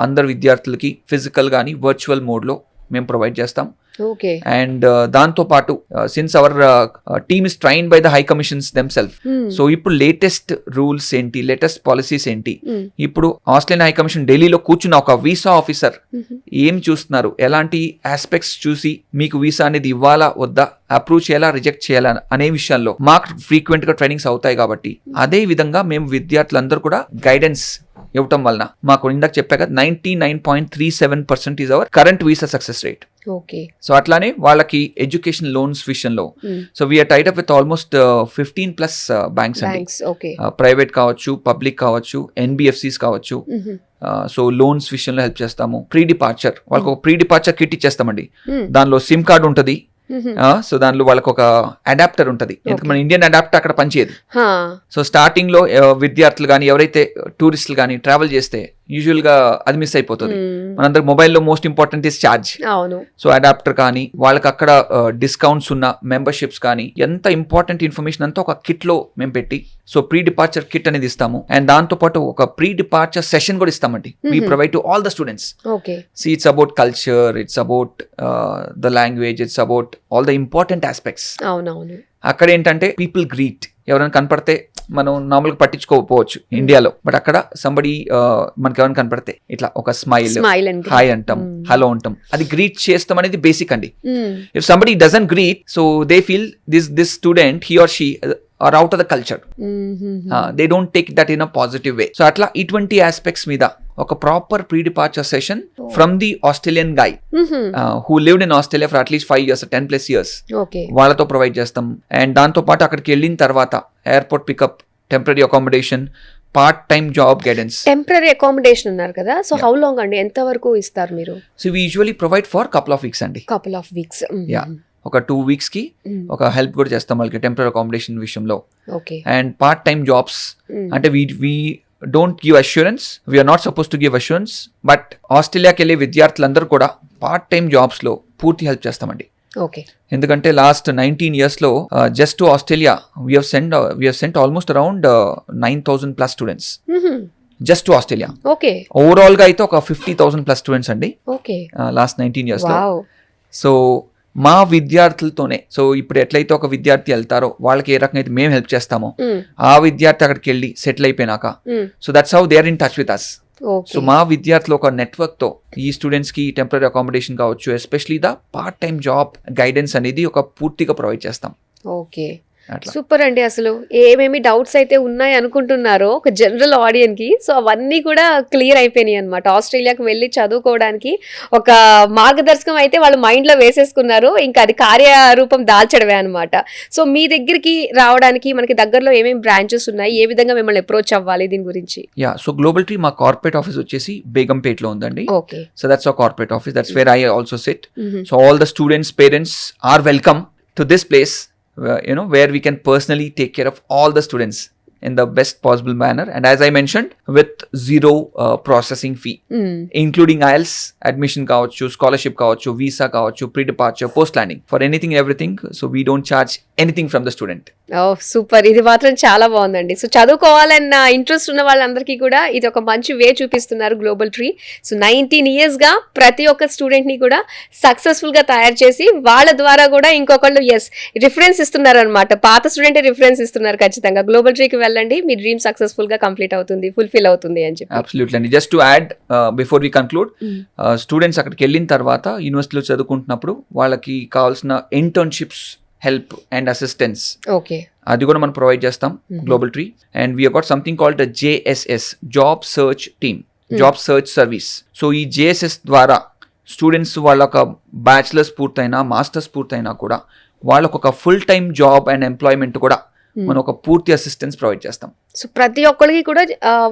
[SPEAKER 2] అందరు విద్యార్థులకి ఫిజికల్ గానీ వర్చువల్ మోడ్ లో మేము ప్రొవైడ్ చేస్తాం.
[SPEAKER 1] Okay.
[SPEAKER 2] And దాంతో పాటు since our team is trained by the high commissions themself, so ఇప్పుడు లేటెస్ట్ రూల్స్ ఏంటి, లేటెస్ట్ పాలసీస్ ఏంటి, ఇప్పుడు ఆస్ట్రేలియన్ హై కమిషన్ ఢిల్లీలో కూర్చున్న ఒక వీసా ఆఫీసర్ ఏం చూస్తున్నారు, ఎలాంటి ఆస్పెక్ట్స్ చూసి మీకు వీసా అనేది ఇవ్వాలా వద్దా, అప్రూవ్ చేయాలా, రిజెక్ట్ చేయాలా అనే విషయాల్లో మాకు ఫ్రీక్వెంట్ గా ట్రైనింగ్స్ అవుతాయి. కాబట్టి అదే విధంగా మేము విద్యార్థులందరూ కూడా గైడెన్స్ ఇవ్వటం వలన మాకు ఇందాక చెప్పాక 99.37% is our current visa success rate.
[SPEAKER 1] Okay.
[SPEAKER 2] So అట్లానే వాళ్ళకి ఎడ్యుకేషన్ లోన్స్ విషయంలో so we are tied up with almost 15+ banks అండి. ప్రైవేట్ కావచ్చు, పబ్లిక్ కావచ్చు, NBFCs కావచ్చు. సో లోన్స్ విషయంలో హెల్ప్ చేస్తాము. ప్రీ డిపార్చర్ వాళ్ళకి ఒక ప్రీ డిపార్చర్ కిట్ ఇచ్చేస్తామండి. దానిలో సిమ్ కార్డ్ ఉంటుంది. సో దానిలో వాళ్ళకి ఒక అడాప్టర్ ఉంటుంది. ఎందుకంటే మన ఇండియన్ అడాప్టర్ అక్కడ పనిచేయదు. సో స్టార్టింగ్ లో విద్యార్థులు కానీ ఎవరైతే టూరిస్టులు కానీ ట్రావెల్ చేస్తే యూజువల్ గా అది మిస్ అయిపోతుంది. మనందరికి మొబైల్లో most important is charge. So adapter కానీ వాళ్ళకి అక్కడ డిస్కౌంట్స్ ఉన్న మెంబర్షిప్స్ కానీ ఎంత ఇంపార్టెంట్ ఇన్ఫర్మేషన్ అంతా ఒక కిట్ లో మేము పెట్టి సో ప్రీ డిపార్చర్ కిట్ అనేది ఇస్తాము. అండ్ దాంతో పాటు ఒక ప్రీ డిపార్చర్ సెషన్ కూడా ఇస్తామండి. We provide to all the students. See it's about culture, it's about the language, it's about all the important aspects. అక్కడ ఏంటంటే పీపుల్ గ్రీట్, ఎవరైనా కనపడితే మనం నార్మల్గా పట్టించుకోకపోవచ్చు ఇండియాలో, బట్ అక్కడ సంబడి మనకి ఎవరైనా కనపడితే ఇట్లా ఒక స్మైల్, హాయ్ అంటాం, హలో అంటాం, అది గ్రీట్ చేస్తాం అనేది బేసిక్ అండి. If somebody doesn't greet, so they feel this student he or she are out of the culture. They don't take that in a positive way. So అట్లా ఇటువంటి aspects మీద ఒక proper pre departure session from the Australian guy who lived in Australia for at least 5 years, 10+ years వాళ్ళతో provide చేస్తాం. And దాంతో పాటు అక్కడికి వెళ్ళిన తర్వాత airport pickup, temporary accommodation, part time job guidance.
[SPEAKER 1] Temporary accommodation అన్నారు కదా, సో హౌ లాంగ్ అండి, ఎంత వరకు ఇస్తారు మీరు?
[SPEAKER 2] So we usually provide for couple of weeks అండి.
[SPEAKER 1] Couple of weeks.
[SPEAKER 2] యా, ఒక 2 weeks కి ఒక హెల్ప్ కూడా చేస్తాం వాళ్ళకి టెంపరరీ అకామిడేషన్ విషయంలో. అండ్ పార్ట్ టైమ్ జాబ్స్ అంటే we don't give assurance, we're not suppose to give assurance, but ఆస్ట్రేలియాకి వెళ్ళే విద్యార్థులందరూ కూడా పార్ట్ టైమ్ జాబ్స్ లో పూర్తి హెల్ప్ చేస్తామండి. ఎందుకంటే లాస్ట్ 19 years లో just to Australia we have sent almost around 9,000+ students just to Australia. Overall గా అయితే ఒక 50,000+ స్టూడెంట్స్ అండి లాస్ట్ 19 years లో. సో మా విద్యార్థులతోనే, సో ఇప్పుడు ఎట్లయితే ఒక విద్యార్థి వెళ్తారో వాళ్ళకి ఏ రకంగా అయితే మేము హెల్ప్ చేస్తామో ఆ విద్యార్థి అక్కడికి వెళ్ళి సెటిల్ అయిపోయినాక so that's how they are in touch with us. So మా విద్యార్థులు ఒక నెట్వర్క్ తో ఈ స్టూడెంట్స్ కి టెంపరరీ అకామిడేషన్ కావచ్చు, especially the part time job guidance అనేది ఒక పూర్తిగా ప్రొవైడ్ చేస్తాం.
[SPEAKER 1] సూపర్ అండి. అసలు ఏమేమి డౌట్స్ అయితే ఉన్నాయి అనుకుంటున్నారో ఒక జనరల్ ఆడియన్స్ కి, సో అవన్నీ కూడా క్లియర్ అయిపోయినాయి అనమాట. ఆస్ట్రేలియాకి వెళ్ళి చదువుకోవడానికి ఒక మార్గదర్శకం అయితే వాళ్ళు మైండ్ లో వేసేసుకున్నారు, ఇంకా అది కార్యరూపం దాల్చడమే అనమాట. సో మీ దగ్గరికి రావడానికి మనకి దగ్గరలో ఏమేమి బ్రాంచెస్ ఉన్నాయి, ఏ విధంగా మిమ్మల్ని అప్రోచ్ అవ్వాలి దీని గురించి?
[SPEAKER 2] యా, సో గ్లోబల్ ట్రీ మా కార్పొరేట్ ఆఫీస్ వచ్చేసి బేగంపేట్ లో ఉందండి. So that's our corporate office, that's where I also sit. So all the students, parents are welcome to this place, where we can personally take care of all the students. in the best possible manner, and as I mentioned, with zero processing fee, including IELTS, admission కావచ్చు, scholarship కావచ్చు, visa కావచ్చు, pre-departure, post-landing, for anything everything. So we don't charge anything from the student.
[SPEAKER 1] Oh super, ఇది మాత్రం చాలా బాగుందండి. So చదువుకోవాలన్న interest ఉన్న వాళ్ళందరికీ కూడా ఇది ఒక మంచి వే చూపిస్తున్నారు గ్లోబల్ ట్రీ. సో 19 years గా ప్రతి ఒక్క స్టూడెంట్ ని కూడా సక్సెస్ఫుల్ గా తయారు చేసి వాళ్ళ ద్వారా కూడా ఇంకొకళ్ళు రిఫరెన్స్ ఇస్తున్నారు అనమాట. పాత స్టూడెంట్ రిఫరెన్స్ ఇస్తున్నారు. ఖచ్చితంగా గ్లోబల్ ట్రీకి వెళ్ళండి, మీ డ్రీమ్ సక్సెస్ఫుల్ గా కంప్లీట్ అవుతుంది, ఫుల్ఫిల్ అవుతుంది అని చెప్పి.
[SPEAKER 2] Absolutely. And just to add, before we conclude, students అక్కడికి వెళ్ళిన తర్వాత యూనివర్సిటీలో చదువుకుంటున్నప్పుడు వాళ్ళకి కావాల్సిన internships, help and assistance,
[SPEAKER 1] okay,
[SPEAKER 2] అది కూడా మనం ప్రొవైడ్ చేస్తాం global tree. And we got something called JSS, job search team, job search service. So ఈ JSS ద్వారా స్టూడెంట్స్ వాళ్ళ ఒక బ్యాచిలర్స్ పూర్తయినా, మాస్టర్స్ పూర్తయినా కూడా వాళ్ళకు ఒక full time job and employment కూడా మనం ఒక పూర్తి అసిస్టెన్స్ ప్రొవైడ్ చేస్తాం.
[SPEAKER 1] సో ప్రతి ఒక్కరికి కూడా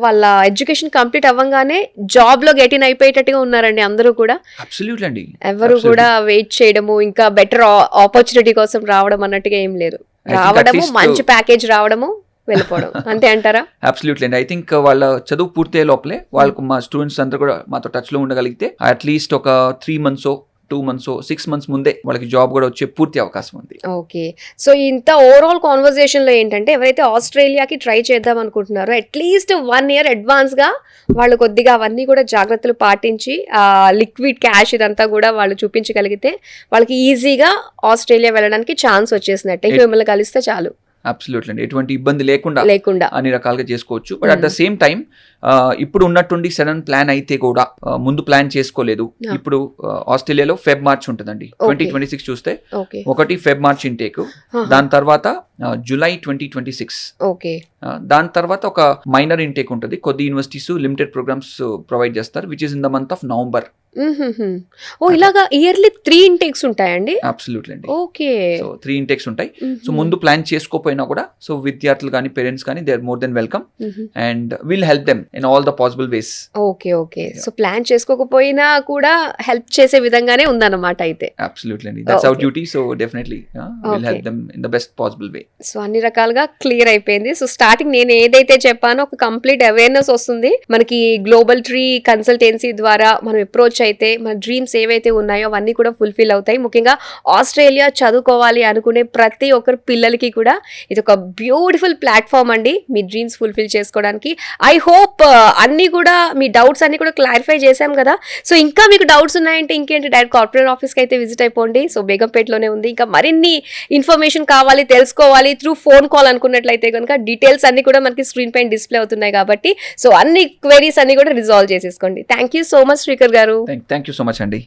[SPEAKER 1] వాళ్ళ ఎడ్యుకేషన్ కంప్లీట్ అవ్వగానే జాబ్ లో గెట్ ఇన్ అయిపోయేటట్టుగా ఉన్నారండి అందరూ కూడా.
[SPEAKER 2] అబ్సల్యూట్లీ అండి,
[SPEAKER 1] ఎవరు కూడా వెయిట్ చేయడము, ఇంకా బెటర్ ఆపర్చునిటీ కోసం రావడం అన్నట్టుగా ఏం లేదు. రావడము, మంచి ప్యాకేజ్ రావడము, వెళ్ళిపోవడం, అంతే అంటారా?
[SPEAKER 2] అబ్సల్యూట్లీ అండి. ఐ థింక్ వాళ్ళ చదువు పూర్తయ్యే లోపలే వాళ్ళకు మా స్టూడెంట్స్ అందరూ కూడా మాతో టచ్ లో ఉండగలిగితే అట్లీస్ట్ ఒక 3 months 2 months 6 months ముందే వాళ్ళకి జాబ్ కూడా వచ్చే పూర్తి అవకాశం ఉంది.
[SPEAKER 1] ఓకే, సో ఇంత ఓవరాల్ కాన్వర్సేషన్ లో ఏంటంటే ఎవరైతే ఆస్ట్రేలియాకి ట్రై చేద్దాం అనుకుంటున్నారో అట్లీస్ట్ 1 year అడ్వాన్స్ గా వాళ్ళు కొద్దిగా అవన్నీ కూడా జాగ్రత్తలు పాటించి లిక్విడ్ క్యాష్ ఇదంతా కూడా వాళ్ళు చూపించగలిగితే వాళ్ళకి ఈజీగా ఆస్ట్రేలియా వెళ్ళడానికి ఛాన్స్ వచ్చేసినట్టే. మిమ్మల్ని కలిస్తే చాలు.
[SPEAKER 2] అబ్సల్యూట్లీ అండి, ఎటువంటి ఇబ్బంది లేకుండా అన్ని రకాలుగా చేసుకోవచ్చు. But at the same time ఇప్పుడు ఉన్నట్టుండి సడన్ ప్లాన్ అయితే కూడా ముందు ప్లాన్ చేసుకోలేదు. ఇప్పుడు ఆస్ట్రేలియాలో Feb-March ఉంటుందండి. 2026 చూస్తే ఒకటి Feb-March ఇంటేక్, దాని తర్వాత July 2026, దాని తర్వాత ఒక మైనర్ ఇంటేక్ ఉంటుంది. కొద్ది యూనివర్సిటీస్ లిమిటెడ్ ప్రోగ్రామ్స్ ప్రొవైడ్ చేస్తారు, which is in the month of November.
[SPEAKER 1] ఓ ఇలాగా ఇయర్లీ 3 intakes ఉంటాయండి?
[SPEAKER 2] అబ్సల్యూట్లీ అండి.
[SPEAKER 1] ఓకే,
[SPEAKER 2] సో 3 intakes ఉంటాయి. సో ముందు ప్లాన్ చేసుకోపోయినా కూడా సో విద్యార్థులు కానీ పేరెంట్స్ కానీ they are more than welcome and will help them in all the possible ways.
[SPEAKER 1] Okay, so plan చేసుకోకపోయినా కూడా హెల్ప్ చేసే విధంగానే ఉందన్నమాట అయితే.
[SPEAKER 2] అబ్సల్యూట్లీ అండి, that's our duty. So definitely will help them in the best possible way.
[SPEAKER 1] So అన్ని రకాలుగా clear అయిపోయింది. సో స్టార్టింగ్ నేను ఏదైతే చెప్పానో ఒక కంప్లీట్ అవేర్నెస్ వస్తుంది మనకి గ్లోబల్ ట్రీ కన్సల్టెన్సీ ద్వారా. మనం అప్రోచ్ అయితే మన డ్రీమ్స్ ఏవైతే ఉన్నాయో అవన్నీ కూడా ఫుల్ఫిల్ అవుతాయి. ముఖ్యంగా ఆస్ట్రేలియా చదువుకోవాలి అనుకునే ప్రతి ఒక్కరు పిల్లలకి కూడా ఇది ఒక బ్యూటిఫుల్ ప్లాట్ఫామ్ అండి, మీ డ్రీమ్స్ ఫుల్ఫిల్ చేసుకోవడానికి. ఐ హోప్ అన్ని కూడా మీ డౌట్స్ అన్ని కూడా క్లారిఫై చేశాం కదా. సో ఇంకా మీకు డౌట్స్ ఉన్నాయంటే ఇంకేంటి, డైరెక్ట్ కార్పొరేట్ ఆఫీస్కి అయితే విజిట్ అయిపోండి. సో బేగంపేటలోనే ఉంది. ఇంకా మరిన్ని ఇన్ఫర్మేషన్ కావాలి, తెలుసుకోవాలి త్రూ ఫోన్ కాల్ అనుకున్నట్లయితే కనుక డీటెయిల్స్ అన్ని కూడా మనకి స్క్రీన్ పైన డిస్ప్లే అవుతున్నాయి కాబట్టి సో అన్ని క్వెరీస్ అన్ని కూడా రిజాల్వ్ చేసేసుకోండి. Thank you so much Srikar garu.
[SPEAKER 2] Thank you so much అండి.